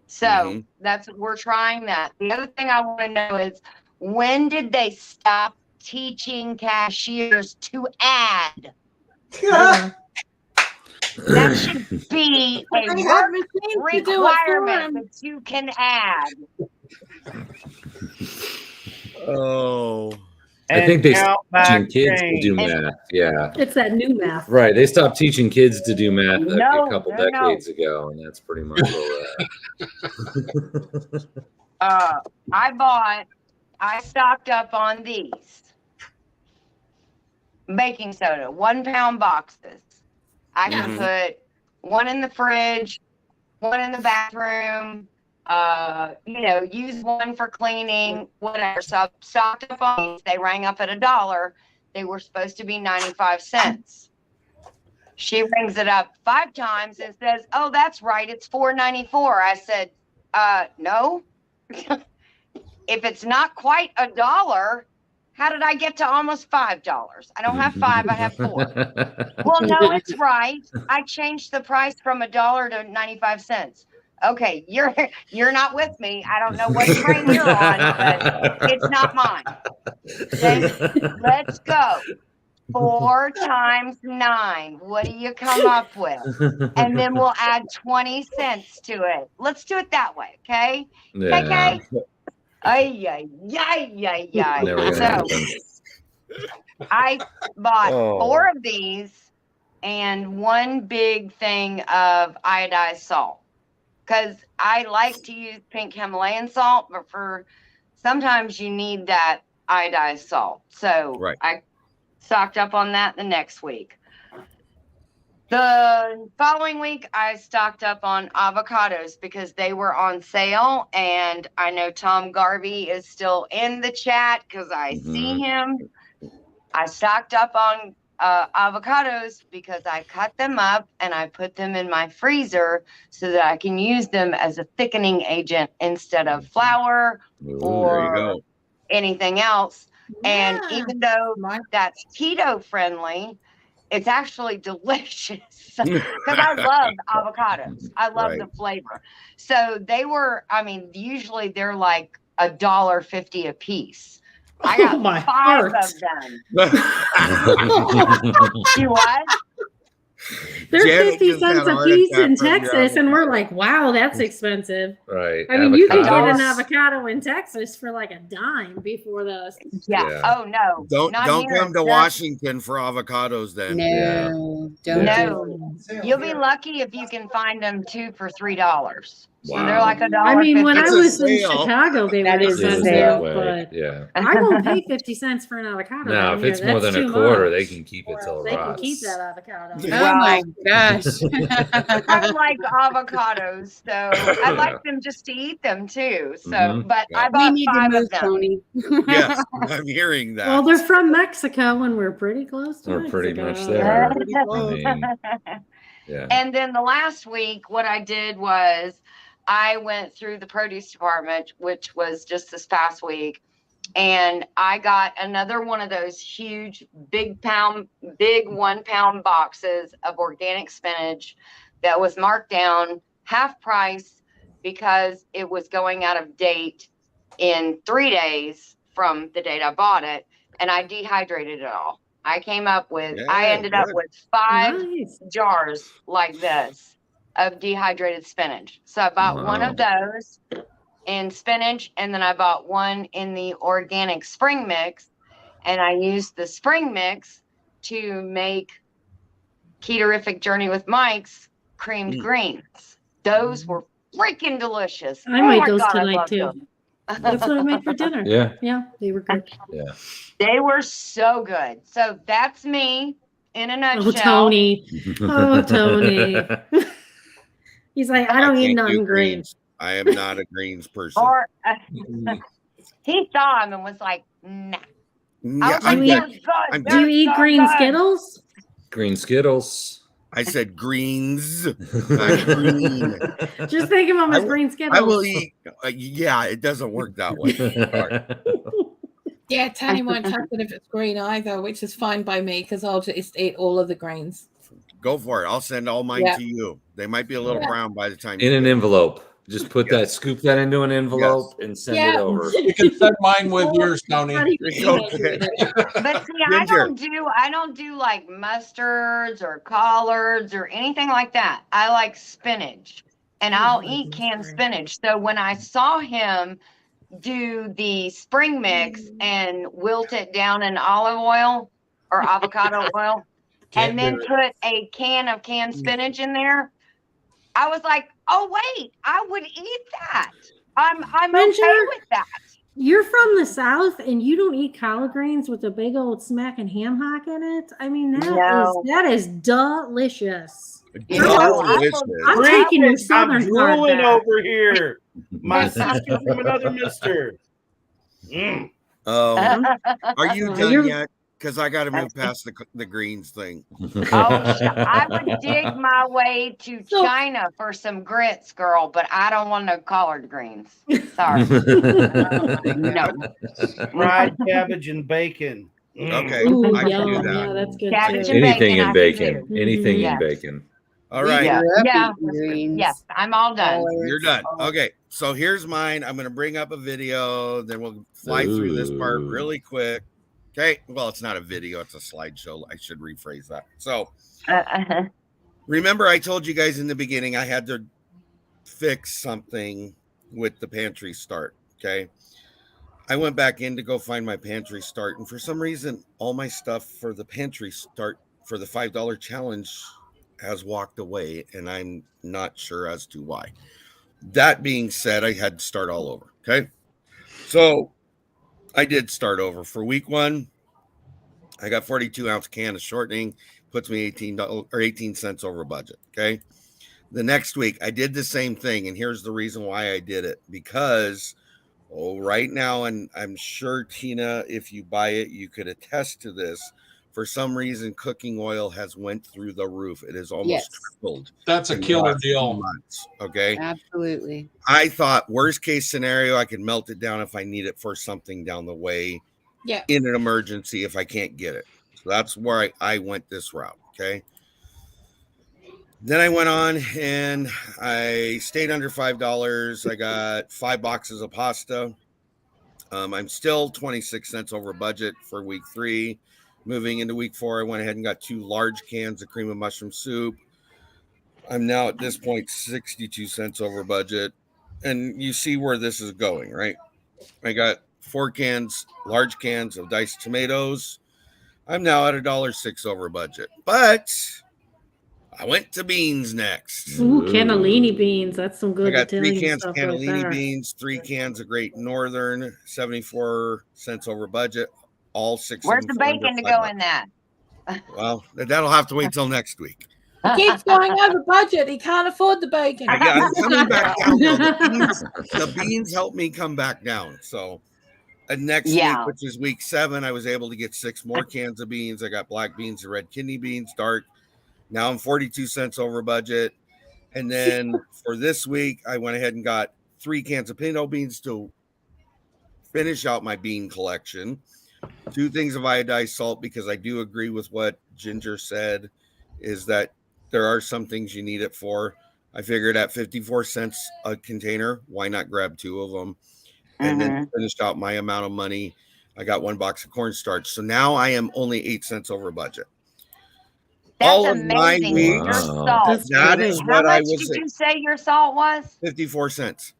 So Mhm. that's we're trying that. The other thing I want to know is when did they stop teaching cashiers to add? That should be a They have work machines to do it for requirement 'em. that you can add. Oh, I think they count stopped teaching back kids to change. do math. Yeah. It's that new math. Right. They stopped teaching kids to do math No, a couple no, no. decades ago, and that's pretty much where we're at. I stocked up on these baking soda, 1 pound boxes. I can Mhm. put one in the fridge, one in the bathroom, use one for cleaning, whatever. So I stocked up on these. They rang up at $1. They were supposed to be 95 cents. She rings it up 5 times and says, "Oh, that's right. It's $4.94." I said, no. If it's not quite $1, how did I get to almost $5? I don't have 5, I have 4. Well, no, it's right. I changed the price from $1 to 95 cents. Okay, you're not with me. I don't know what train you're on, but it's not mine. Okay, let's go. 4 times 9. What do you come up with? And then we'll add 20 cents to it. Let's do it that way, okay? Yeah. Okay. Ay, ay, ay, ay, ay. Never gonna So happen. I bought Oh. 4 of these and 1 big thing of iodized salt. Because I like to use pink Himalayan salt, but for sometimes you need that iodized salt. So Right. I stocked up on that the next week. The following week, I stocked up on avocados because they were on sale. And I know Tom Garvey is still in the chat because I see him. I stocked up on avocados because I cut them up and I put them in my freezer so that I can use them as a thickening agent instead of flour There you or go. anything else. And Yeah. even though that's keto friendly, it's actually delicious because I love avocados. I love the flavor. So they were, I mean, usually they're like $1.50 a piece. I got Oh my 5 heart. of them. You what? They're Janet 50 just had cents a a heart piece attack in from your Texas, and we're avocado. like, wow, that's expensive. Right. I mean, you can get an Avocados. avocado in Texas for like $0.10 before those. Yeah. Yeah. Oh no. Don't Not don't here. come to That- Washington for avocados then. No, don't Yeah. do No. You'll be lucky if you can find them 2 for $3. So they're Wow. like $1.50. I mean, when I It's a was in sale. Chicago, they That were is a It is sale. expensive, that way. but Yeah. I won't pay 50 cents for an avocado. No, down if here. it's more That's than a too quarter, much. they can keep it till it They can rots. keep that avocado. it. Oh my gosh. I like avocados, so I like them just to eat them too. So, Mhm. but Yeah. I We bought need to 5 move, of them. Tony. Yes, I'm hearing that. Well, they're from Mexico, and we're pretty close to We're Mexico. pretty much there. Pretty I close. mean, yeah. And then the last week, what I did was I went through the produce department, which was just this past week, and I got another one of those huge, big 1 pound boxes of organic spinach that was marked down half price because it was going out of date in 3 days from the date I bought it, and I dehydrated it all. I came up with, I Yeah, ended up good. with 5 Nice. jars like this of dehydrated spinach. So I bought one of those in spinach, and then I bought one in the organic spring mix, and I used the spring mix to make Ketorific Journey with Mike's creamed greens. Those were freaking delicious. I Oh made my those God, I tonight, loved too. them. That's what I made for dinner. Yeah. Yeah, they were good. Yeah. They were so good. So that's me in a Oh, nutshell. Tony. Oh, Tony. He's like, I don't eat can't nothing do green. I am not a greens person. Or he saw him and was like, nah. Yeah, I was you like, eat- "They're good. I'm- Do you They're eat so green good." Skittles? Green Skittles. I said greens, not green. Just think of them I as will- green Skittles. I will eat. Yeah, it doesn't work that way. Yeah, Tony won't touch it if it's green either, which is fine by me because I'll just eat all of the greens. Go for it. I'll send all mine Yeah. to you. They might be a little Yeah. brown by the time In you an get envelope. Just put that, scoop that into an envelope and send it Yeah. over. You can send mine with yours, Tony. How do you It's do that? okay. But see, Ginger. I don't do like mustards or collards or anything like that. I like spinach, and I'll eat canned spinach. So when I saw him do the spring mix and wilt it down in olive oil or avocado oil, and then put a can of canned spinach in there, I was like, oh wait, I would eat that. I'm okay Ginger? with that. You're from the South and you don't eat collard greens with a big old smacking ham hock in it? I mean, No. that is delicious. You know, I Delicious. I'm Well, taking your I'm southern part drooling back. over here. My sister from another mister. Mm. Are you Oh, done you're- yet? because I got to move past the greens thing. I would dig my way to So- China for some grits, girl, but I don't want no collard greens. Sorry. No. Fried cabbage and bacon. Okay, Ooh, I can do yum. that. Yeah, that's good Cabbage too. and Anything bacon, I in can bacon. do. Anything in Yes. bacon. All We right, grew up Yeah. eating greens. Yes, I'm all done. you're done. Okay, so here's mine. I'm going to bring up a video, then we'll fly through this part Ooh. really quick. Okay, well, it's not a video, it's a slideshow. I should rephrase that. So remember, I told you guys in the beginning I had to fix something with the pantry start. Okay, I went back in to go find my pantry start, and for some reason, all my stuff for the pantry start for the $5 challenge has walked away, and I'm not sure as to why. That being said, I had to start all over. Okay, so I did start over for week 1. I got 42-ounce can of shortening, puts me $18 or 18 cents over budget. Okay. The next week, I did the same thing. And here's the reason why I did it. Because right now, and I'm sure, Tina, if you buy it, you could attest to this. For some reason, cooking oil has went through the roof. It has almost Yes. tripled. That's a in the killer last few deal. months, okay. Absolutely. I thought worst case scenario, I could melt it down if I need it for something down the way. Yeah. In an emergency if I can't get it. So that's where I went this route. Okay. Then I went on and I stayed under $5. I got 5 boxes of pasta. I'm still 26 cents over budget for week 3. Moving into week 4, I went ahead and got 2 large cans of cream of mushroom soup. I'm now at this point 62 cents over budget. And you see where this is going, right? I got 4 large cans of diced tomatoes. I'm now at $1.06 over budget, but I went to beans next. Ooh, cannellini beans. That's some good I got 3 Italian cans stuff cannellini right there. beans, 3 cans of Great Northern, 74 cents over budget. All 6. Where's the bacon to go in that? Well, that'll have to wait till next week. He keeps going over budget. He can't afford the bacon. I'm coming back down. Though. The beans helped me come back down. So next week, which is week 7, I was able to get 6 more cans of beans. I got black beans and red kidney beans, dark. Now I'm 42 cents over budget. And then for this week, I went ahead and got 3 cans of pinto beans to finish out my bean collection. 2 things of iodized salt, because I do agree with what Ginger said, is that there are some things you need it for. I figured at 54 cents a container, why not grab 2 of them? And then finished out my amount of money. I got 1 box of cornstarch. So now I am only 8 cents over budget. That's all of amazing. my Your weeks, salt. that is How what much I was did you say your salt was? 54 cents.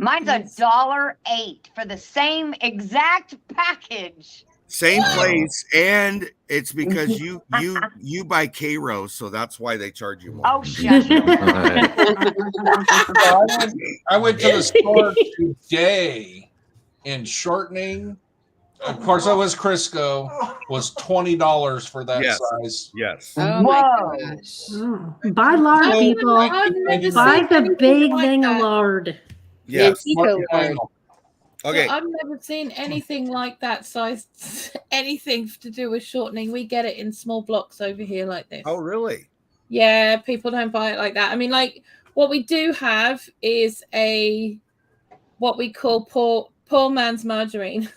Mine's $1.08 for the same exact package. Same place, and it's because you buy Cairo, so that's why they charge you more. Oh, shut your mouth. I went to the store today, and shortening, of course, I was Crisco, was $20 for that size. Yes. Oh my gosh. Oh, buy lard, people. I've never Buy seen the anything big like thing of that. lard. Yes. Mexico lard. Okay. So I've never seen anything like that size, anything to do with shortening. We get it in small blocks over here like this. Oh, really? Yeah, people don't buy it like that. I mean, like what we do have is what we call poor man's margarine.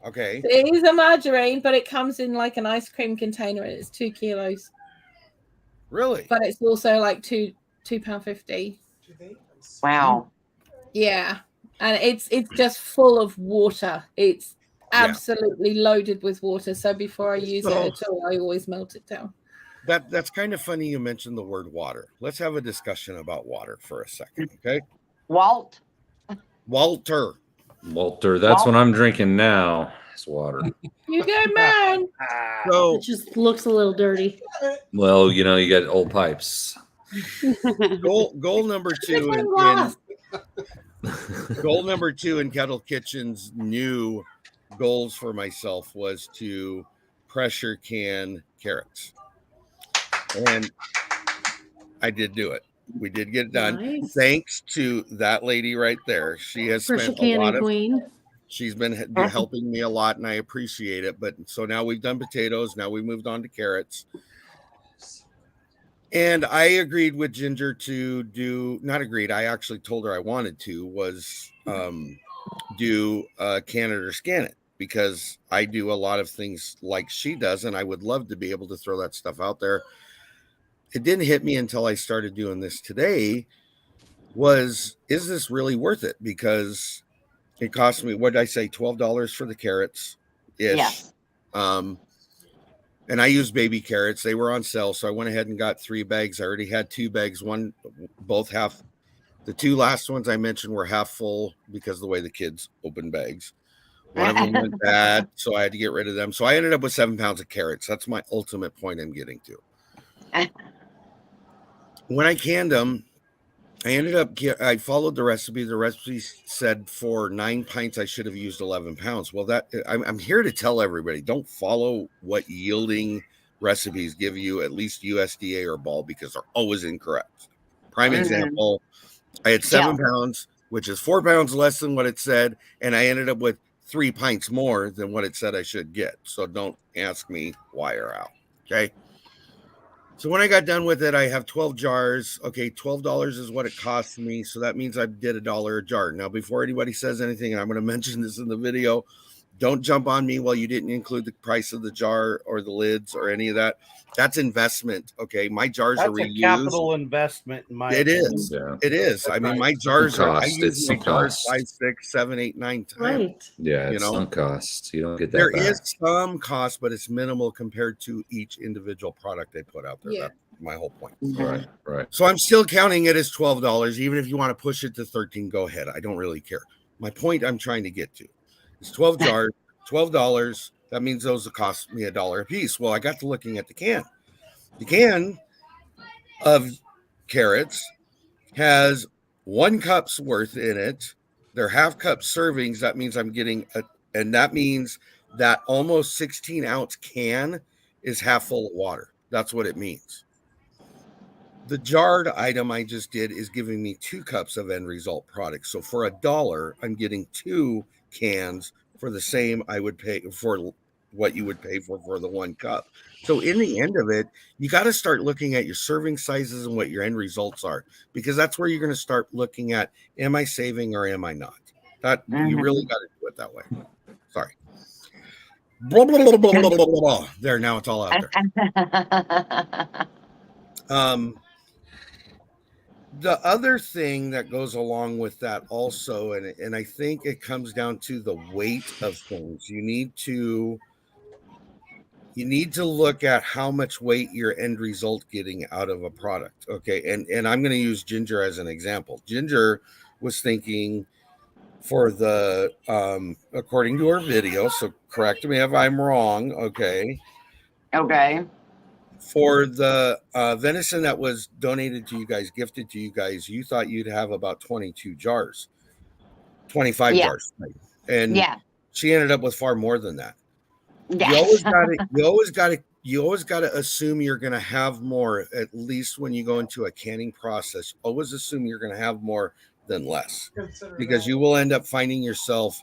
Okay. It is a margarine, but it comes in like an ice cream container and it's 2 kilos. Really? But it's also like £2.50. Wow. Yeah. And it's just full of water. It's absolutely loaded with water. So before I use it at all, I always melt it down. That's kind of funny you mentioned the word water. Let's have a discussion about water for a second, okay? Walter. Walter, that's what I'm drinking now. It's water. You go, man. So It just looks a little dirty. Well, you know, you got old pipes. goal number 2 goal number 2 in Kettle Kitchen's new goals for myself was to pressure can carrots. And I did do it. We did get it done. Nice. Thanks to that lady right there. She has Pressure spent a canning lot of queen. She's been helping me a lot, and I appreciate it. But so now we've done potatoes. Now we moved on to carrots. And I agreed with Ginger to do, not agreed, I actually told her I wanted to, was do can it or scan it, because I do a lot of things like she does, and I would love to be able to throw that stuff out there. It didn't hit me until I started doing this today, is this really worth it? Because it cost me, what did I say, $12 for the carrots ish. Yes. And I used baby carrots. They were on sale, so I went ahead and got 3 bags. I already had 2 bags, both half. The 2 last ones I mentioned were half full because of the way the kids open bags. One of them went bad, so I had to get rid of them. So I ended up with 7 pounds of carrots. That's my ultimate point I'm getting to. When I canned them, I followed the recipe. The recipe said for 9 pints, I should have used 11 pounds. Well, I'm here to tell everybody, don't follow what yielding recipes give you, at least USDA or Ball, because they're always incorrect. Prime example, I had 7 pounds, which is 4 pounds less than what it said, and I ended up with 3 pints more than what it said I should get. So don't ask me why or how. Okay. So when I got done with it, I have 12 jars. Okay, $12 is what it cost me. So that means I did $1 a jar. Now, before anybody says anything, and I'm going to mention this in the video, don't jump on me while you didn't include the price of the jar or the lids or any of that. That's investment. Okay, my jars are reused. That's a capital investment in my It opinion. is. Yeah. It is. I mean, my jars are. I use my It's jars cost. 5, 6, 7, 8, 9 times. Right. Yeah, You it's know, some cost. You don't get that There back. is some cost, but it's minimal compared to each individual product they put out there. Yeah. That's my whole point. Right, right. So I'm still counting it as $12. Even if you want to push it to 13, go ahead. I don't really care. My point I'm trying to get to is 12 jars, $12. That means those will cost me $1 a piece. Well, I got to looking at the can. The can of carrots has 1 cup's worth in it. They're half cup servings. That means I'm getting and that means that almost 16-ounce can is half full of water. That's what it means. The jarred item I just did is giving me 2 cups of end result product. So for $1, I'm getting 2 cans for the same I would pay for what you would pay for the 1 cup. So in the end of it, you got to start looking at your serving sizes and what your end results are, because that's where you're going to start looking at, am I saving or am I not? That you really got to do it that way. Sorry. Blah, blah, blah, blah, blah, blah, blah. There, now it's all out there. The other thing that goes along with that also, and I think it comes down to the weight of things. You need to look at how much weight your end result getting out of a product. Okay. And I'm going to use Ginger as an example. Ginger was thinking for the, according to her video, so correct me if I'm wrong. Okay. Okay. For the venison that was donated to you guys, gifted to you guys, you thought you'd have about 22 jars, 25 jars. Right? And she ended up with far more than that. You always got to assume you're going to have more, at least when you go into a canning process. Always assume you're going to have more than less, because you will end up finding yourself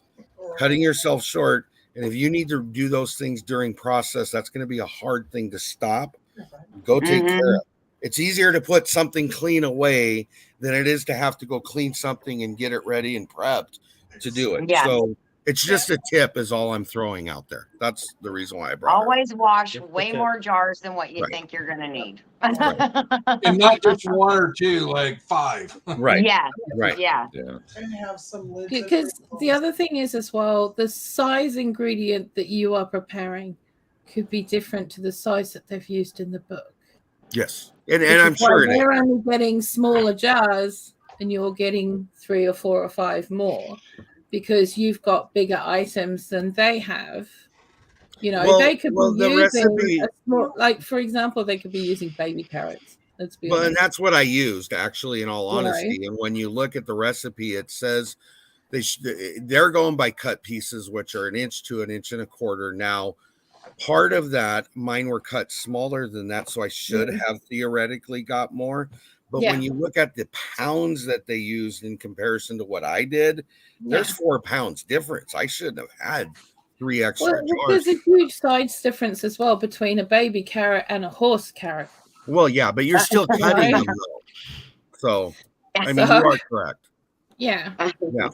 cutting yourself short. And if you need to do those things during process, that's going to be a hard thing to stop. Go take care of. It's easier to put something clean away than it is to have to go clean something and get it ready and prepped to do it. So it's just a tip is all I'm throwing out there. That's the reason why I brought Always wash way more jars than what you think you're going to need. And not just 1 or 2, like 5. Right. Yeah. Right. Yeah. And have some lids. Because the other thing is as well, the size ingredient that you are preparing could be different to the size that they've used in the book. Yes. And I'm sure they're only getting smaller jars and you're getting 3 or 4 or 5 more because you've got bigger items than they have. You know, they could be using a small, like for example, they could be using baby carrots. Let's be honest. And that's what I used actually, in all honesty. And when you look at the recipe, it says they're going by cut pieces, which are 1 inch to 1 1/4 inches. Now, part of that, mine were cut smaller than that, so I should have theoretically got more. But when you look at the pounds that they used in comparison to what I did, there's 4 pounds difference. I shouldn't have had 3 extra Well, jars. there's a huge size difference as well between a baby carrot and a horse carrot. Well, yeah, but you're still cutting them though. So, I mean, you are correct. Yeah. Yeah.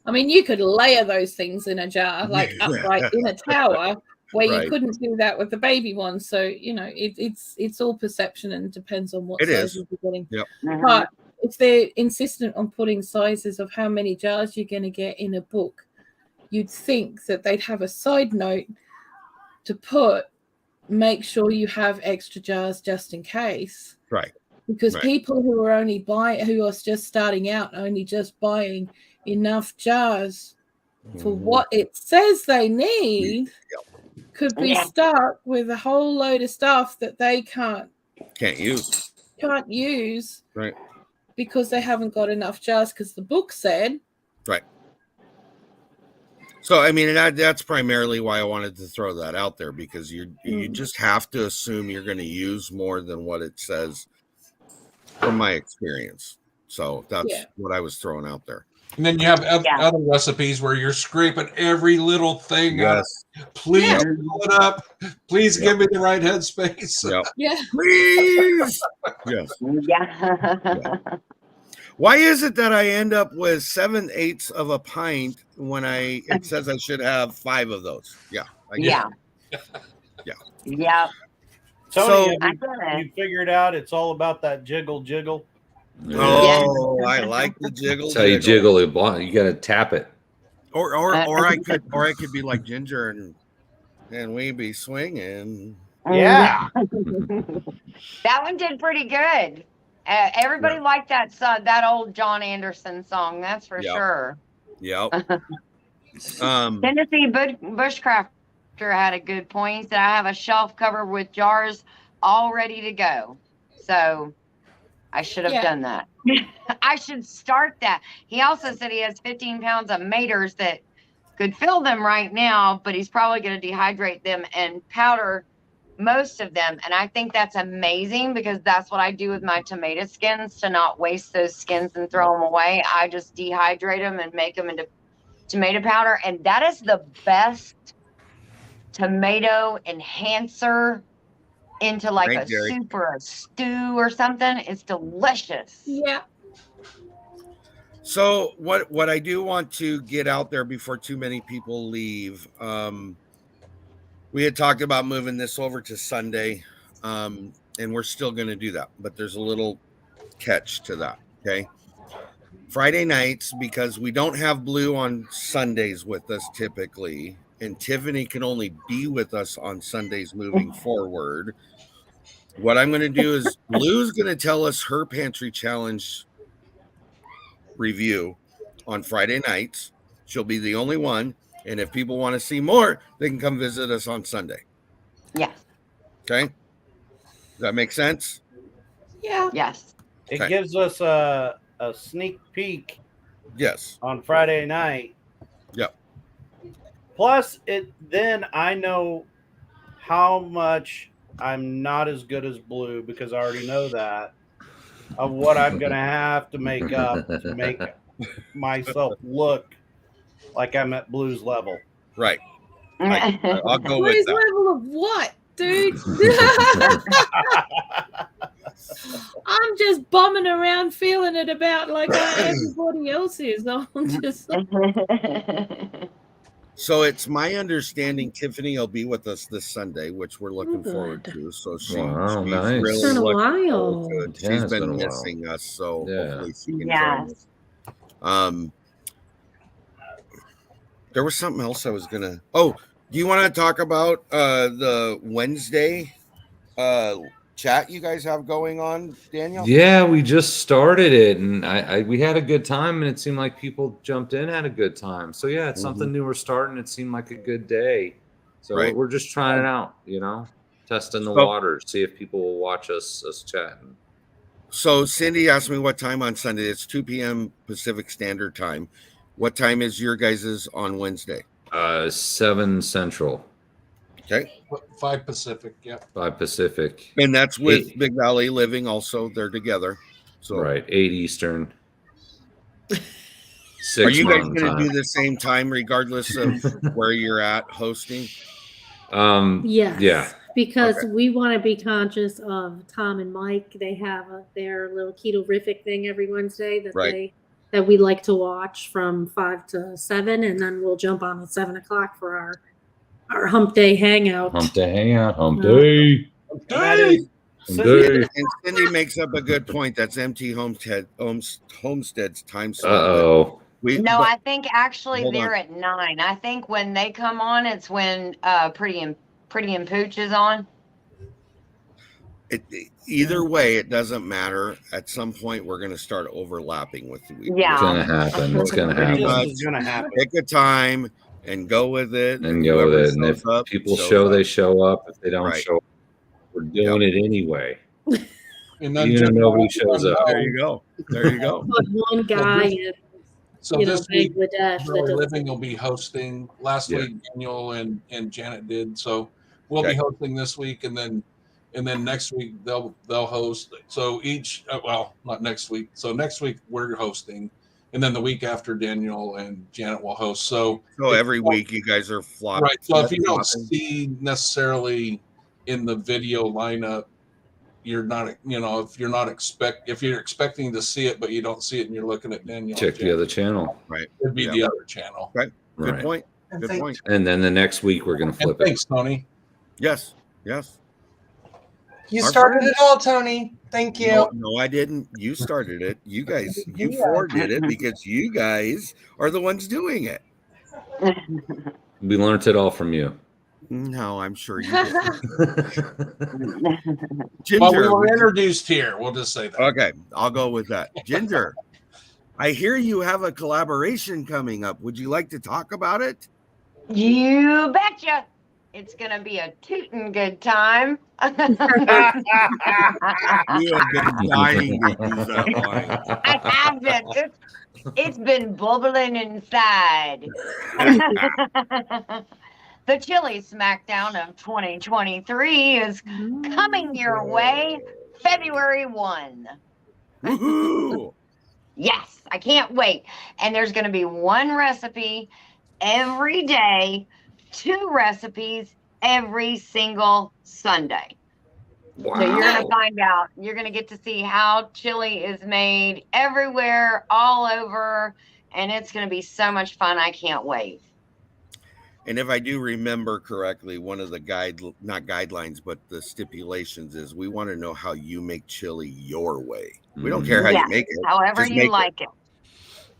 I mean, you could layer those things in a jar, like upright in a tower, where you couldn't do that with the baby one. So, you know, it's all perception and depends on what sizes you're getting. Yep. But if they're insistent on putting sizes of how many jars you're going to get in a book, you'd think that they'd have a side note to put, make sure you have extra jars just in case. Right. Because people who are who are just starting out, only just buying enough jars for what it says they need, could be stuck with a whole load of stuff that they can't use, right? Because they haven't got enough jars. Because the book said, right. So I mean, that's primarily why I wanted to throw that out there, because you just have to assume you're going to use more than what it says, from my experience. So that's what I was throwing out there. And then you have other recipes where you're scraping every little thing out. Please pull it up. Please give me the right headspace. Yeah. Please. Yes. Yeah. Why is it that I end up with 7/8 of a pint when it says I should have 5 of those? Yeah. Yeah. Tony, you figured out it's all about that jiggle. Oh, I like the jiggle. That's how you jiggle it. You got to tap it. Or I could be like Ginger and we be swinging. Yeah. That one did pretty good. Everybody liked that old John Anderson song. That's for sure. Yep. Tennessee Bushcrafter had a good point. He said, I have a shelf covered with jars all ready to go. So I should have done that. I should start that. He also said he has 15 pounds of maters that could fill them right now, but he's probably going to dehydrate them and powder most of them. And I think that's amazing, because that's what I do with my tomato skins, to not waste those skins and throw them away. I just dehydrate them and make them into tomato powder. And that is the best tomato enhancer into like a soup or a stew or something. It's delicious. Yeah. So what I do want to get out there before too many people leave, we had talked about moving this over to Sunday, and we're still going to do that, but there's a little catch to that. Okay. Friday nights, because we don't have Blue on Sundays with us typically, and Tiffany can only be with us on Sundays moving forward. What I'm going to do is Blue's going to tell us her pantry challenge review on Friday nights. She'll be the only one. And if people want to see more, they can come visit us on Sunday. Yes. Okay. Does that make sense? Yeah. Yes. It gives us a sneak peek. Yes. On Friday night. Yep. Plus, then I know how much I'm not as good as Blue, because I already know that, of what I'm going to have to make up to make myself look like I'm at Blue's level. Right. I'll go with Blue's that. level of what, dude? I'm just bumming around feeling it about like everybody else is. I'm just So it's my understanding Tiffany will be with us this Sunday, which we're looking forward to. So she's nice. really It's been a looking while. forward to it. Yeah, She's it's been been a while. missing us, so hopefully she can Yes. join us. There was something else I was gonna. Oh, do you want to talk about the Wednesday chat you guys have going on, Daniel? Yeah, we just started it, and we had a good time, and it seemed like people jumped in, had a good time. So yeah, it's something new we're starting. It seemed like a good day. So we're just trying it out, testing the waters, see if people will watch us chatting. So Cindy asked me what time on Sunday. It's 2 p.m. Pacific Standard Time. What time is your guys's on Wednesday? 7 Central. Okay. 5 Pacific. Yep. 5 Pacific. And that's with Big Valley Living also. They're together. So right, 8 Eastern. are 6 you guys Mountain going to do Time. the same time regardless of where you're at hosting? Yes. Yeah. Because we want to be conscious of Tom and Mike. They have their little keto-rific thing every Wednesday that we like to watch from 5 to 7, and then we'll jump on at 7 o'clock for our hump day hangout. Hump day hangout. Hump Yeah. day. And that is Hump day. And Cindy makes up a good point. That's MT Homestead's time slot. Uh-oh. No, I think actually hold they're on. at 9. I think when they come on, it's when Pretty and Pooch is on. Either way, it doesn't matter. At some point, we're going to start overlapping with the week. Yeah. It's gonna happen. It's gonna Pretty happen. much. It's going to happen. Pick a time and go with it. And go with whoever it. And if shows up, people shows show, up. they show up. If they don't Right. show up, we're doing it anyway. And then Even if nobody shows up. There you go. There you go. Put one guy in, So you know, this week, Bangladesh. Really That Living will be hosting. Last Yeah. week, Daniel and Janet did. So we'll Okay. be hosting this week, and then next week they'll host. So each well, not next week. So next week we're hosting, and then the week after Daniel and Janet will host. So Every week you guys are flopping. right. So if you don't see necessarily in the video lineup, you're not, if you're expecting to see it, but you don't see it and you're looking at Daniel. Check the other channel. Right. It'd be Yeah. the other channel. Right. Good Right. point. And Good thank- point. And then the next week we're gonna And flip it. thanks, Tony. Yes. Yes. You Our started friends. it all, Tony. Thank you. No, I didn't. You started it. You guys, you Yeah. four did it because you guys are the ones doing it. We learned it all from you. No, I'm sure you did. Well, we Ginger. were introduced here. We'll just say that. Okay, I'll go with that. Ginger, I hear you have a collaboration coming up. Would you like to talk about it? You betcha. It's going to be a tootin' good time. You have been dying to use that line. I have been. It's been bubbling inside. The Chili Smackdown of 2023 is coming your way February 1. Woohoo! Yes, I can't wait. And there's going to be one recipe every day, 2 recipes every single Sunday. Wow. So you're going to find out, you're going to get to see how chili is made everywhere, all over, and it's going to be so much fun. I can't wait. And if I do remember correctly, one of the not guidelines, but the stipulations is we want to know how you make chili your way. We don't care how Yeah, you make it. however just you make like it.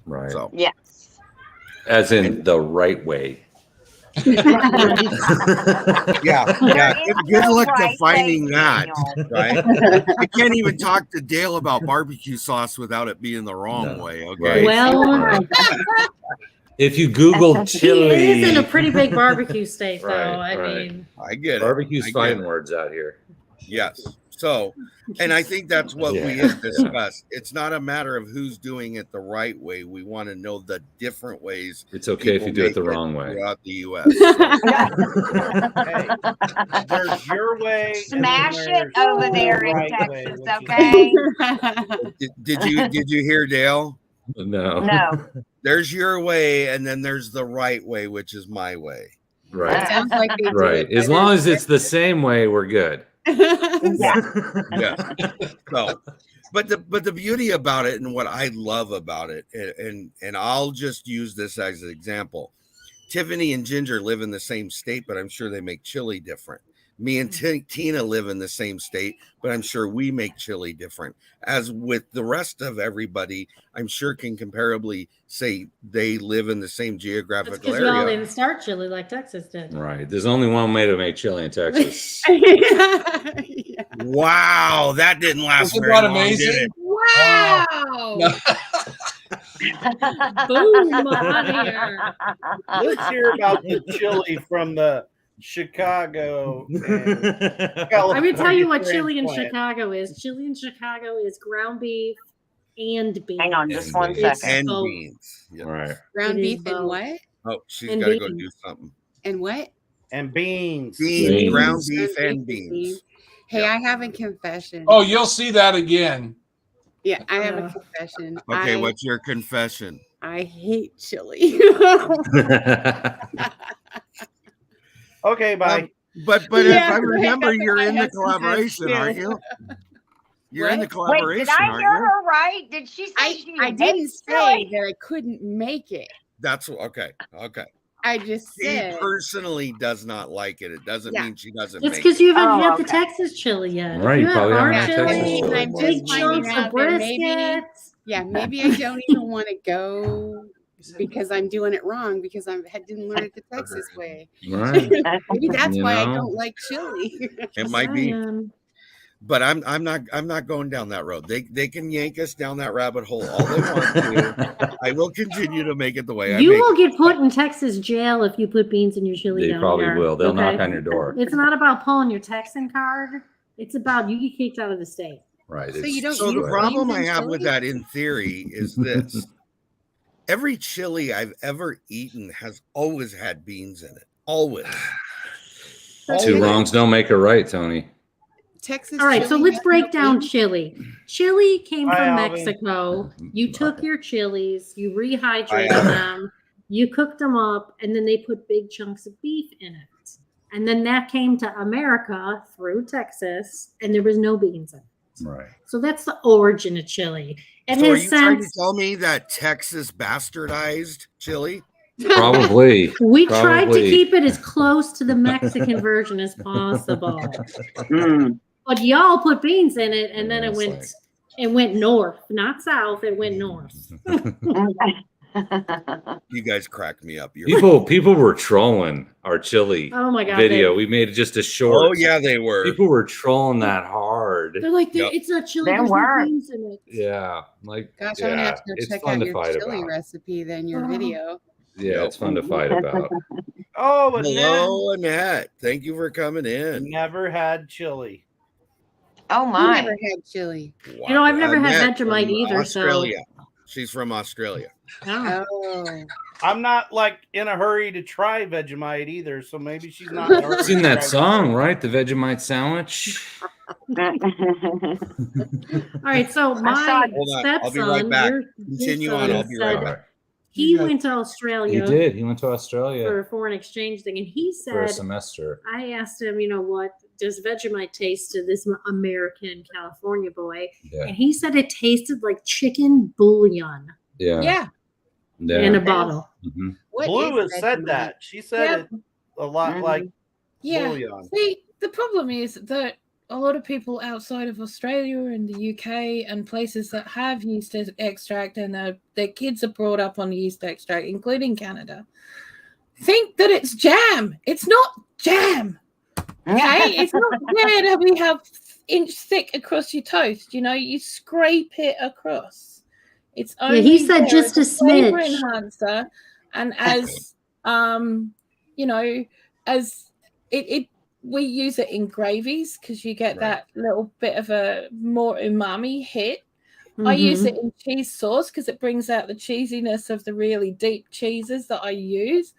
Right. So Yes. As in the right way. yeah. There is Good no luck right defining way, that, Daniel. right? I can't even talk to Dale about barbecue sauce without it being the wrong No. way. Okay. Right. Well, Right. If you Google he chili, is in a pretty big barbecue state, though. Right, I right. mean, I get it. barbecue's I get fighting it. words out here. Yes. So, and I think that's what we Yeah. have discussed. It's not a matter of who's doing it the right way. We want to know the different ways. It's okay if you people do it the make wrong way. throughout the U.S. Hey, there's your way. and then Smash it there's over the there in right way, Texas, which is- okay? Did you hear Dale? No. No. There's your way, and then there's the right way, which is my way. Right. Sounds like they do Right. it As better. long as it's the same way, we're good. Yeah. So, but the beauty about it and what I love about it, and I'll just use this as an example. Tiffany and Ginger live in the same state, but I'm sure they make chili different. Me and Tina live in the same state, but I'm sure we make chili different. As with the rest of everybody, I'm sure can comparably say they live in the same that's geographical because y'all area. didn't start chili like Texas did. Right. There's only one way to make chili in Texas. Yeah. Wow, that didn't last Isn't very that long, amazing? did it? Wow! Boom on here. Let's hear about the chili from the Chicago. And Let me tell you what California chili in transplant. Chicago is. Chili in Chicago is ground beef and beans. Hang on just And one beans. second. And So- beans. Yep. Right. Ground It is beef and both. what? Oh, she's And got to go beans. do something. And what? And beans. Beans, ground Beans. beef, and Beans. beans. Hey, Yeah. I have a confession. Oh, you'll see that again. Yeah, I have a confession. Okay, what's your confession? I hate chili. Okay, bye. But Yeah, if I remember, right. you're in the Has some sense, collaboration, aren't too. you? You're in the Wait, collaboration, did I aren't hear you? her right? Did she say she I didn't hates say chili? that I couldn't make it. That's okay. Okay. I just She said, personally does not like it. It doesn't Yeah. mean she doesn't It's make because it. you haven't Oh, had the okay. Texas chili yet. Right, If you you had probably haven't our had chili, Texas chili. I'm big just finding chunks of out that maybe, briskets. maybe I don't even want to go because I'm doing it wrong because I didn't learn it the Texas way. Right. Maybe that's You why I know? don't like chili. It might be, Saying. but I'm not going down that road. They can yank us down that rabbit hole all they want to. I will continue to make it the way I You make will it. get put in Texas jail if you put beans in your chili They down probably there, will. They'll okay? knock on your door. It's not about pulling your Texan card. It's about you get kicked out of the state. Right. So you don't So the use problem beans I in have with chili? that in theory is this. Every chili I've ever eaten has always had beans in it. Always. Two Always. wrongs don't make a right, Tony. Texas All right, so chili let's has break no down beans? chili. Chili came Hi, from Alvin. Mexico. You took your chilies, you rehydrated Hi, Alvin. them, you cooked them up, and then they put big chunks of beef in it. And then that came to America through Texas, and there was no beans in it. Right. So that's the origin of chili. It So are has you trying to since tell me that Texas bastardized chili? Probably. we tried to Probably. keep it as close to the Mexican version as possible. Mm. But y'all put beans in it, and then Yeah, it it's went like- it went north, not south. It went north. You guys crack me up. You're People were trolling our chili Oh my god! video. We made it just a short. Oh yeah, they were. People were trolling that hard. They're like, Yep. it's not chili. They There's no were. beans in it. Yeah, like Gosh, yeah, I'm gonna have to go it's check fun out to your fight chili about. recipe then your Oh. video. Yeah, it's fun to fight about. Oh, Annette. Hello, Annette. Thank you for coming in. Never had chili. Oh I my. never had chili. You know, I've never had Annette Vegemite from either, Australia. She's from Australia. Oh. Oh, I'm not like in a hurry to try Vegemite either, so maybe she's not. in a hurry It's to in that try song, right? The Vegemite sandwich. All right, so my Hold on, I'll be right stepson, back. your Continue son on. I'll be right said back. he Okay. went to He Australia did. He went to Australia for a foreign exchange thing, and he for a said, semester. I asked him, you know, what does Vegemite taste to this American California boy? Yeah, And he said it tasted like chicken bouillon yeah, Yeah. yeah. in a bottle. Mhm. what Blue is has said Vegemite? that. She said Yep. it a lot Mhm. like Yeah. bouillon. See, the problem is that a lot of people outside of Australia and the UK and places that have yeast extract and their kids are brought up on yeast extract, including Canada, think that it's jam. It's not jam. Okay, it's not jam that we have inch thick across your toast. You know, you scrape it across. It's Yeah, only he said there just as a flavor smidge. enhancer, and as you know, as it we use it in gravies because you get Right. that little bit of a more umami hit. I use Mhm. it in cheese sauce because it brings out the cheesiness of the really deep cheeses that I use.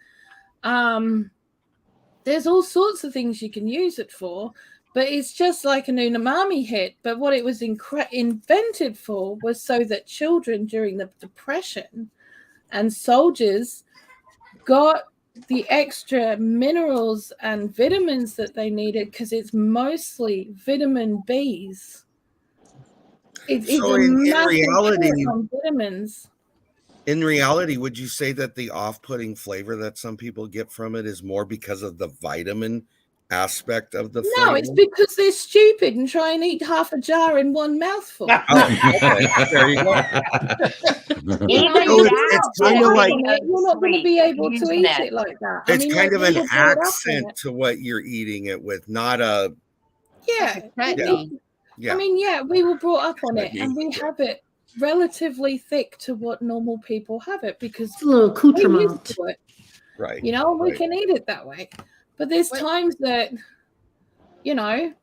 There's all sorts of things you can use it for, but it's just like an umami hit. But what it was invented for was so that children during the Depression and soldiers got the extra minerals and vitamins that they needed because it's mostly vitamin B's. It's So a in massive reality- hit on vitamins. In reality, would you say that the off-putting flavor that some people get from it is more because of the vitamin aspect of the flavor? No, it's because they're stupid and try and eat half a jar in one mouthful. Oh, okay. There you go. Even So now, it's kind of like You're not going to be able to using eat it. it like that. it's kind of we an were brought up on accent it. to what you're eating it with, not a Yeah. Chutney. yeah. I mean, yeah, we were brought up on it, Chutney, and we yeah. have it relatively thick to what normal people have it because It's a little we're used accoutrement. to it. Right. You know, we Right. can eat it that way. But there's What- times that, you know,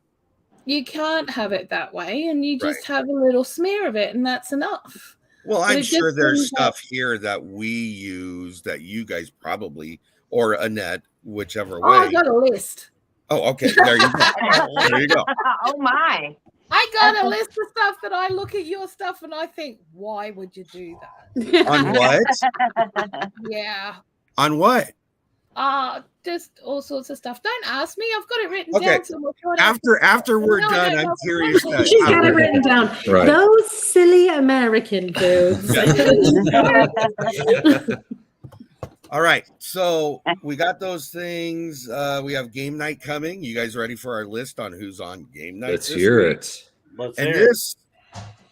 you can't have it that way, and you just have a little smear of it, and that's enough. Well, But I'm it sure just there's brings stuff here that we use that you guys probably, or Annette, whichever Oh, way. I've got a list. Oh, okay. There you go. There you go. Oh my. I got a list of stuff that I look at your stuff and I think, why would you do that? On what? Yeah. On what? Just all sorts of stuff. Don't ask me. I've got it written Okay. down somewhere. After we're No, I done, don't I'm know. curious. She's got it written down. Right. Those silly American foods. All right, so we got those things. We have game night coming. You guys ready for our list on who's on game night? Let's this hear week? it. Let's And hear it. this,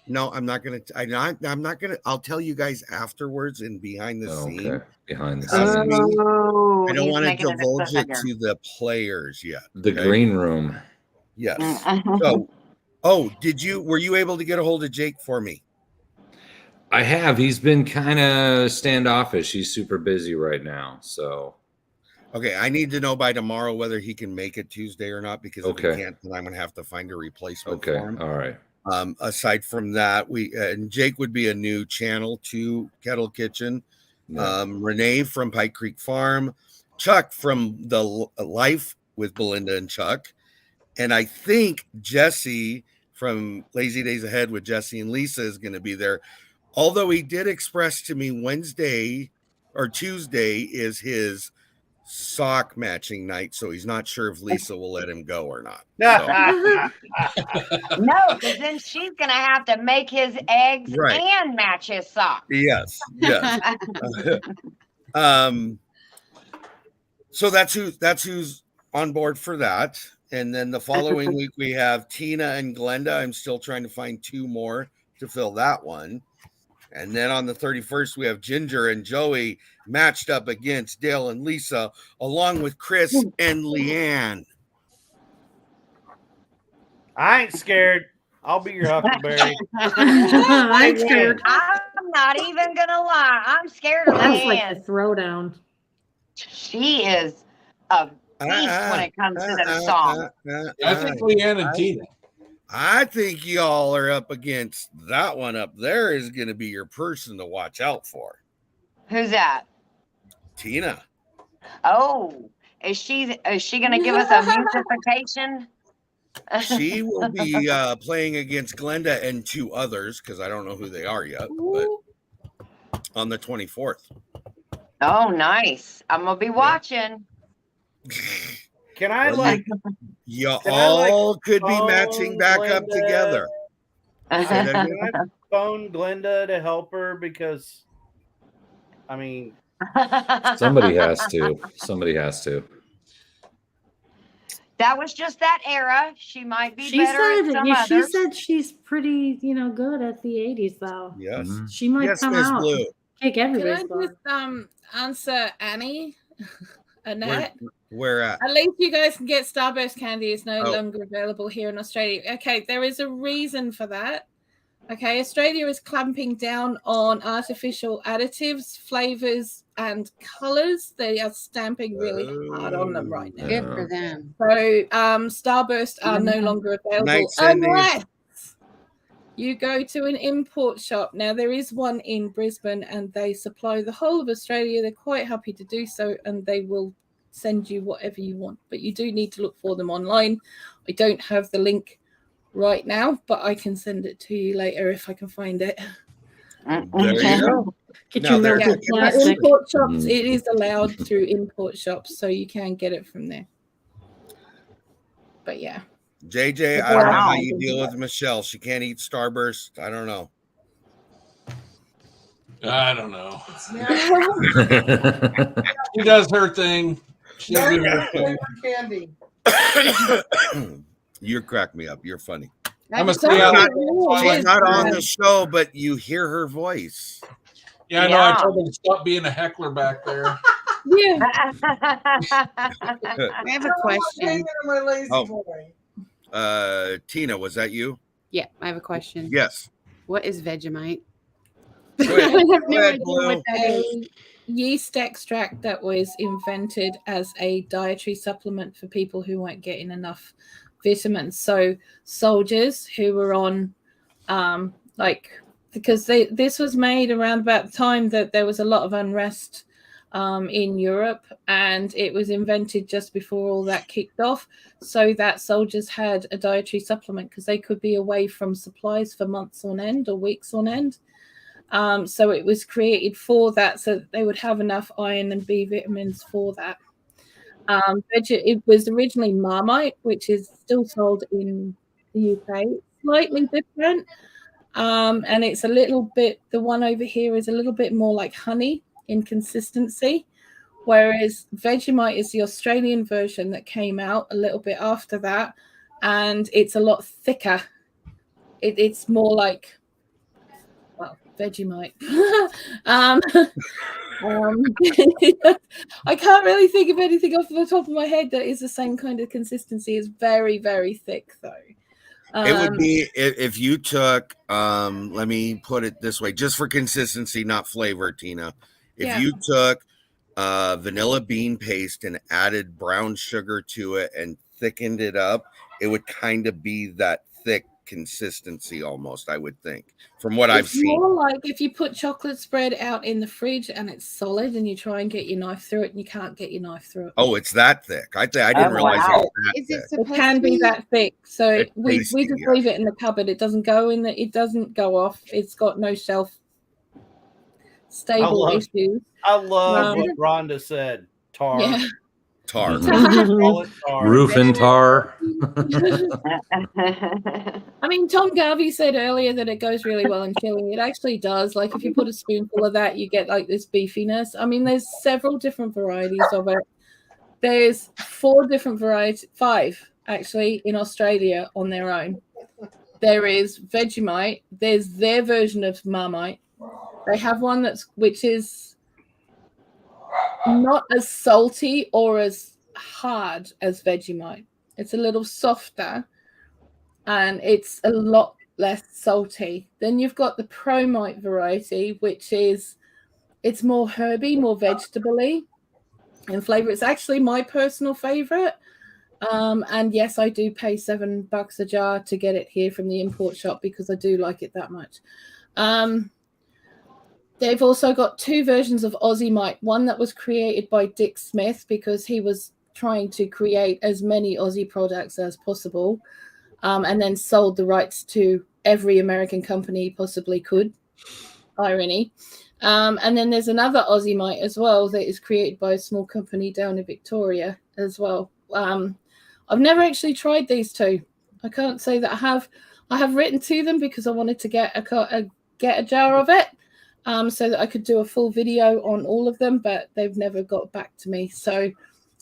no, I'm not gonna. I'm not gonna. I'll tell you guys afterwards and behind the scene. Okay. Behind the Trust scenes. me. Oh, I don't he's want to making it a divulge it cliffhanger. to the players yet. The okay? green room. Yes. So, were you able to get a hold of Jake for me? I have. He's been kind of standoffish. He's super busy right now. So Okay, I need to know by tomorrow whether he can make it Tuesday or not, because if Okay. he can't, then I'm gonna have to find a replacement okay. for him. All right. Aside from that, and Jake would be a new channel to Kettle Kitchen. Yeah. Renee from Pike Creek Farm, Chuck from the Life with Belinda and Chuck, and I think Jesse from Lazy Days Ahead with Jesse and Lisa is going to be there. Although he did express to me Wednesday or Tuesday is his sock matching night, so he's not sure if Lisa will let him go or not. So, No, because then she's gonna have to make his eggs Right. and match his socks. yes. So that's who's on board for that. And then the following week we have Tina and Glenda. I'm still trying to find 2 more to fill that one. And then on the 31st we have Ginger and Joey matched up against Dale and Lisa, along with Chris and Leanne. I ain't scared. I'll be your Huckleberry. I'm scared. I'm not even gonna lie. I'm scared of That's like Leanne. the throwdown. She is a beast when it comes to them songs. I think Leanne and Tina. I think y'all are up against that one up there is going to be your person to watch out for. Who's that? Tina. Oh, is she gonna give us a musification? She will be playing against Glenda and 2 others, because I don't know who they are yet, but on the 24th. Oh, nice. I'm gonna be watching. Can I Well, like You Can I, like, all could be phone matching back up Glenda? together. Say that again? can I phone Glenda to help her? Because I mean, Somebody has to. Somebody has to. That was just that era. She might be She better at said, some yeah, she others. said she's pretty, good at the 80s though. Yes. Mhm. She might Yes, come Miss out Blue. and kick Can I everybody's butt. just answer Annie? Annette? Where at? At least you guys can get Starburst candy. It's no Oh. longer available here in Australia. Okay, there is a reason for that. Okay, Australia is clamping down on artificial additives, flavors, and colors. They are stamping really hard on them right now. Good for them. So Starburst are no longer available Night, Cindy. unless you go to an import shop. Now there is one in Brisbane and they supply the whole of Australia. They're quite happy to do so and they will send you whatever you want, but you do need to look for them online. I don't have the link right now, but I can send it to you later if I can find it. There you go. Get No, your they're- melted Yeah, plastic. import shops. Mhm. It is allowed through import shops, so you can get it from there. But yeah. JJ, I don't know how Wow. you deal with Michelle. She can't eat Starburst. I don't know. I don't know. She does her thing. She'll No do her thing. flavored candy. You crack me up. You're funny. I'm a Sorry. stay out. She's not on the show, but you hear her voice. Yeah, I know. I Yeah. told her to stop being a heckler back there. Yeah. I have a question. My lazy Oh. boy. Tina, was that you? Yeah, I have a question. Yes. What is Vegemite? Go ahead. I have Go no ahead, idea Blue. what that is. A yeast extract that was invented as a dietary supplement for people who weren't getting enough vitamins. So soldiers who were on because this was made around about the time that there was a lot of unrest in Europe, and it was invented just before all that kicked off, so that soldiers had a dietary supplement because they could be away from supplies for months on end or weeks on end. So it was created for that, so that they would have enough iron and B vitamins for that. It was originally Marmite, which is still sold in the UK, slightly different. And it's a little bit, the one over here is a little bit more like honey in consistency, whereas Vegemite is the Australian version that came out a little bit after that, and it's a lot thicker. It's more like, well, Vegemite. I can't really think of anything off the top of my head that is the same kind of consistency. It's very, very thick, though. It would be if you took, let me put it this way, just for consistency, not flavor, Tina. If you took vanilla bean paste and added brown sugar to it and thickened it up, it would kind of be that thick consistency almost, I would think, from what I've seen. More like if you put chocolate spread out in the fridge and it's solid and you try and get your knife through it and you can't get your knife through it. Oh, it's that thick. I didn't realize wow. it was that Is it thick. It can be that thick. So we tasty, just yeah. leave it in the cupboard. It doesn't go in it doesn't go off. It's got no shelf stable issues. I love what Rhonda said. Tar. Yeah. Tar. Call it tar. Roof and tar. I mean, Tom Garvey said earlier that it goes really well in chili. It actually does. Like if you put a spoonful of that, you get like this beefiness. I mean, there's several different varieties of it. There's 4 different varieties, 5 actually, in Australia on their own. There is Vegemite. There's their version of Marmite. They have one which is not as salty or as hard as Vegemite. It's a little softer and it's a lot less salty. Then you've got the Promite variety, which is, it's more herby, more vegetable-y in flavor. It's actually my personal favorite. And yes, I do pay $7 a jar to get it here from the import shop because I do like it that much. They've also got 2 versions of Aussie Mite. One that was created by Dick Smith because he was trying to create as many Aussie products as possible, and then sold the rights to every American company he possibly could. Irony. And then there's another Aussie Mite as well that is created by a small company down in Victoria as well. I've never actually tried these 2. I can't say that I have. I have written to them because I wanted to get a jar of it. So that I could do a full video on all of them, but they've never got back to me. So,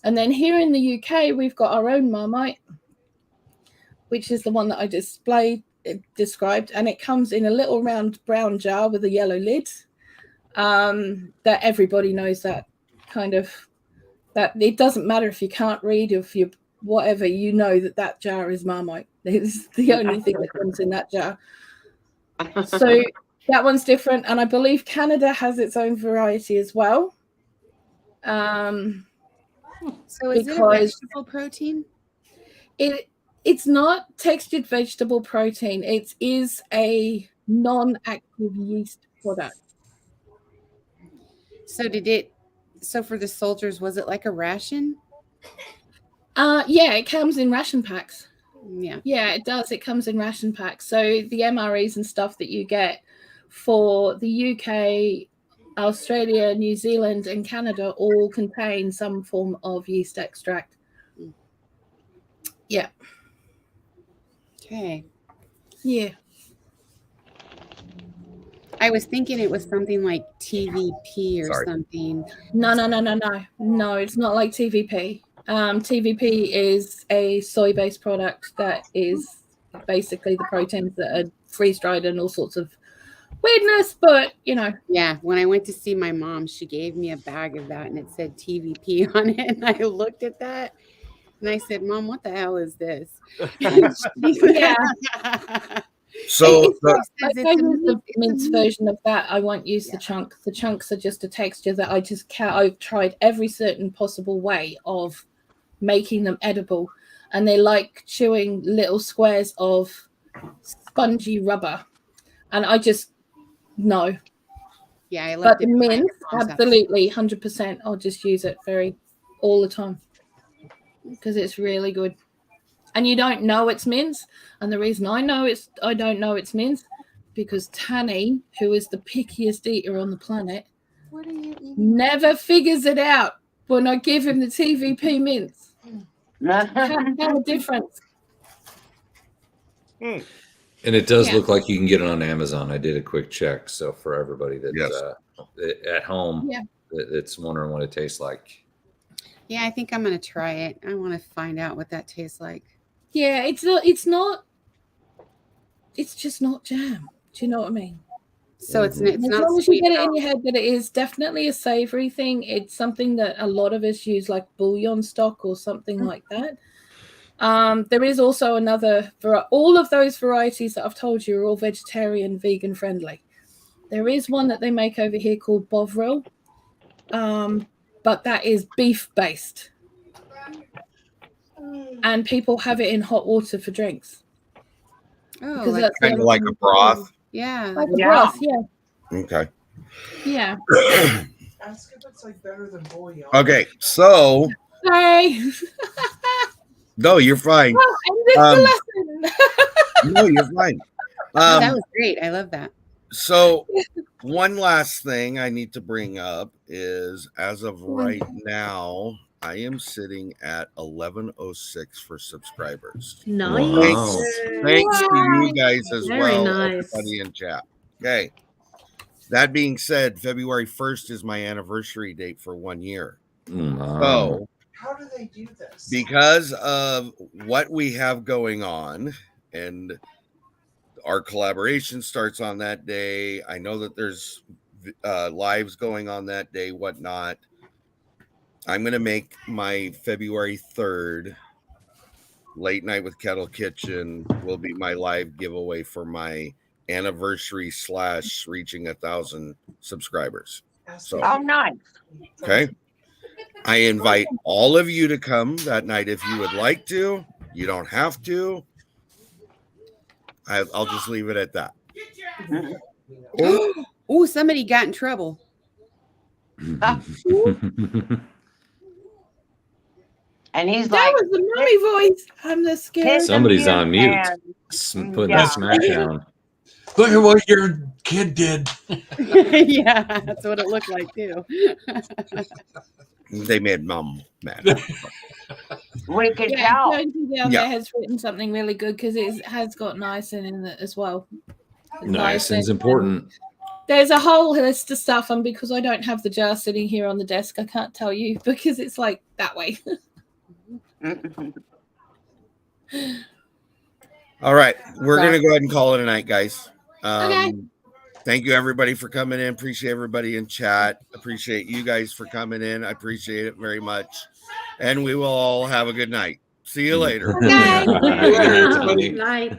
and then here in the UK, we've got our own Marmite, which is the one that I described, and it comes in a little round brown jar with a yellow lid. That everybody knows that kind of, that it doesn't matter if you can't read or if you whatever, you know that jar is Marmite. It's the only thing that comes in that jar. So that one's different, and I believe Canada has its own variety as well. So is it a vegetable protein? It's not textured vegetable protein. It is a non-active yeast product. So for the soldiers, was it like a ration? Yeah, it comes in ration packs. Yeah. Yeah, it does. It comes in ration packs. So the MREs and stuff that you get for the UK, Australia, New Zealand, and Canada all contain some form of yeast extract. Yeah. Okay. Yeah. I was thinking it was something like TVP or something. No. No, it's not like TVP. TVP is a soy-based product that is basically the proteins that are freeze-dried and all sorts of weirdness, but you know. Yeah, when I went to see my mom, she gave me a bag of that and it said TVP on it, and I looked at that and I said, "Mom, what the hell is this?" Yeah. So if I use the minced version of that, I won't use the chunk. The chunks are just a texture that I just can't. I've tried every certain possible way of making them edible, and they like chewing little squares of spongy rubber, and I just no. Yeah, I But left the it behind mint, at mom's house. absolutely, 100%. I'll just use it all the time because it's really good. And you don't know it's mint. And the reason I don't know it's mint because Tanny, who is the pickiest eater on the planet, What are you eating? never figures it out when I give him the TVP mints. Can't tell the difference. And it does Yeah. look like you can get it on Amazon. I did a quick check. So for everybody that's Yes. at home, Yeah. that's wondering what it tastes like. Yeah, I think I'm gonna try it. I want to find out what that tastes like. Yeah, it's just not jam. Do you know what I mean? So it's Mhm. it's As not long as you sweet get at it in all. your head that it is definitely a savory thing, it's something that a lot of us use like bouillon stock or something like that. There is also another all of those varieties that I've told you are all vegetarian, vegan friendly. There is one that they make over here called Bovril, but that is beef based, and people have it in hot water for drinks Oh, because like, that's the Kind of other like thing a you can broth. do. yeah. Like a Yeah. broth, yeah, Okay. yeah. Ask if it's like better than bouillon. Okay. So Sorry. no, you're fine. Well, and this Um, the lesson. No, you're fine. Oh, that was great. I love that. So one last thing I need to bring up is as of right now, I am sitting at 1106 for subscribers. Nice. Wow. Thanks to you guys as Very well, nice. everybody in chat. Okay. That being said, February 1st is my anniversary date for 1 year. Wow. So How do they do this? because of what we have going on and our collaboration starts on that day. I know that there's lives going on that day, whatnot. I'm going to make my February 3rd late night with Kettle Kitchen will be my live giveaway for my anniversary / reaching 1,000 subscribers. So, Oh, nice. okay. I invite all of you to come that night if you would like to. You don't have to. I'll just leave it at that. Oh, somebody got in trouble. And he's That like, was the mummy voice. I'm the scared. Somebody's on mute. and- Putting Yeah. that smack down. Look at what your kid did. Yeah, that's what it looked like too. They made mom mad. we could Yeah, tell. Jonesy down Yeah. there has written something really good because it has got niacin in it as well. Niacin's important. There's a whole list of stuff, and because I don't have the jar sitting here on the desk, I can't tell you because it's like that way. All right, we're gonna go ahead and call it a night, guys. Okay. Thank you everybody for coming in. Appreciate everybody in chat. Appreciate you guys for coming in. I appreciate it very much. And we will all have a good night. See you later. Okay. Later, Tony. Night.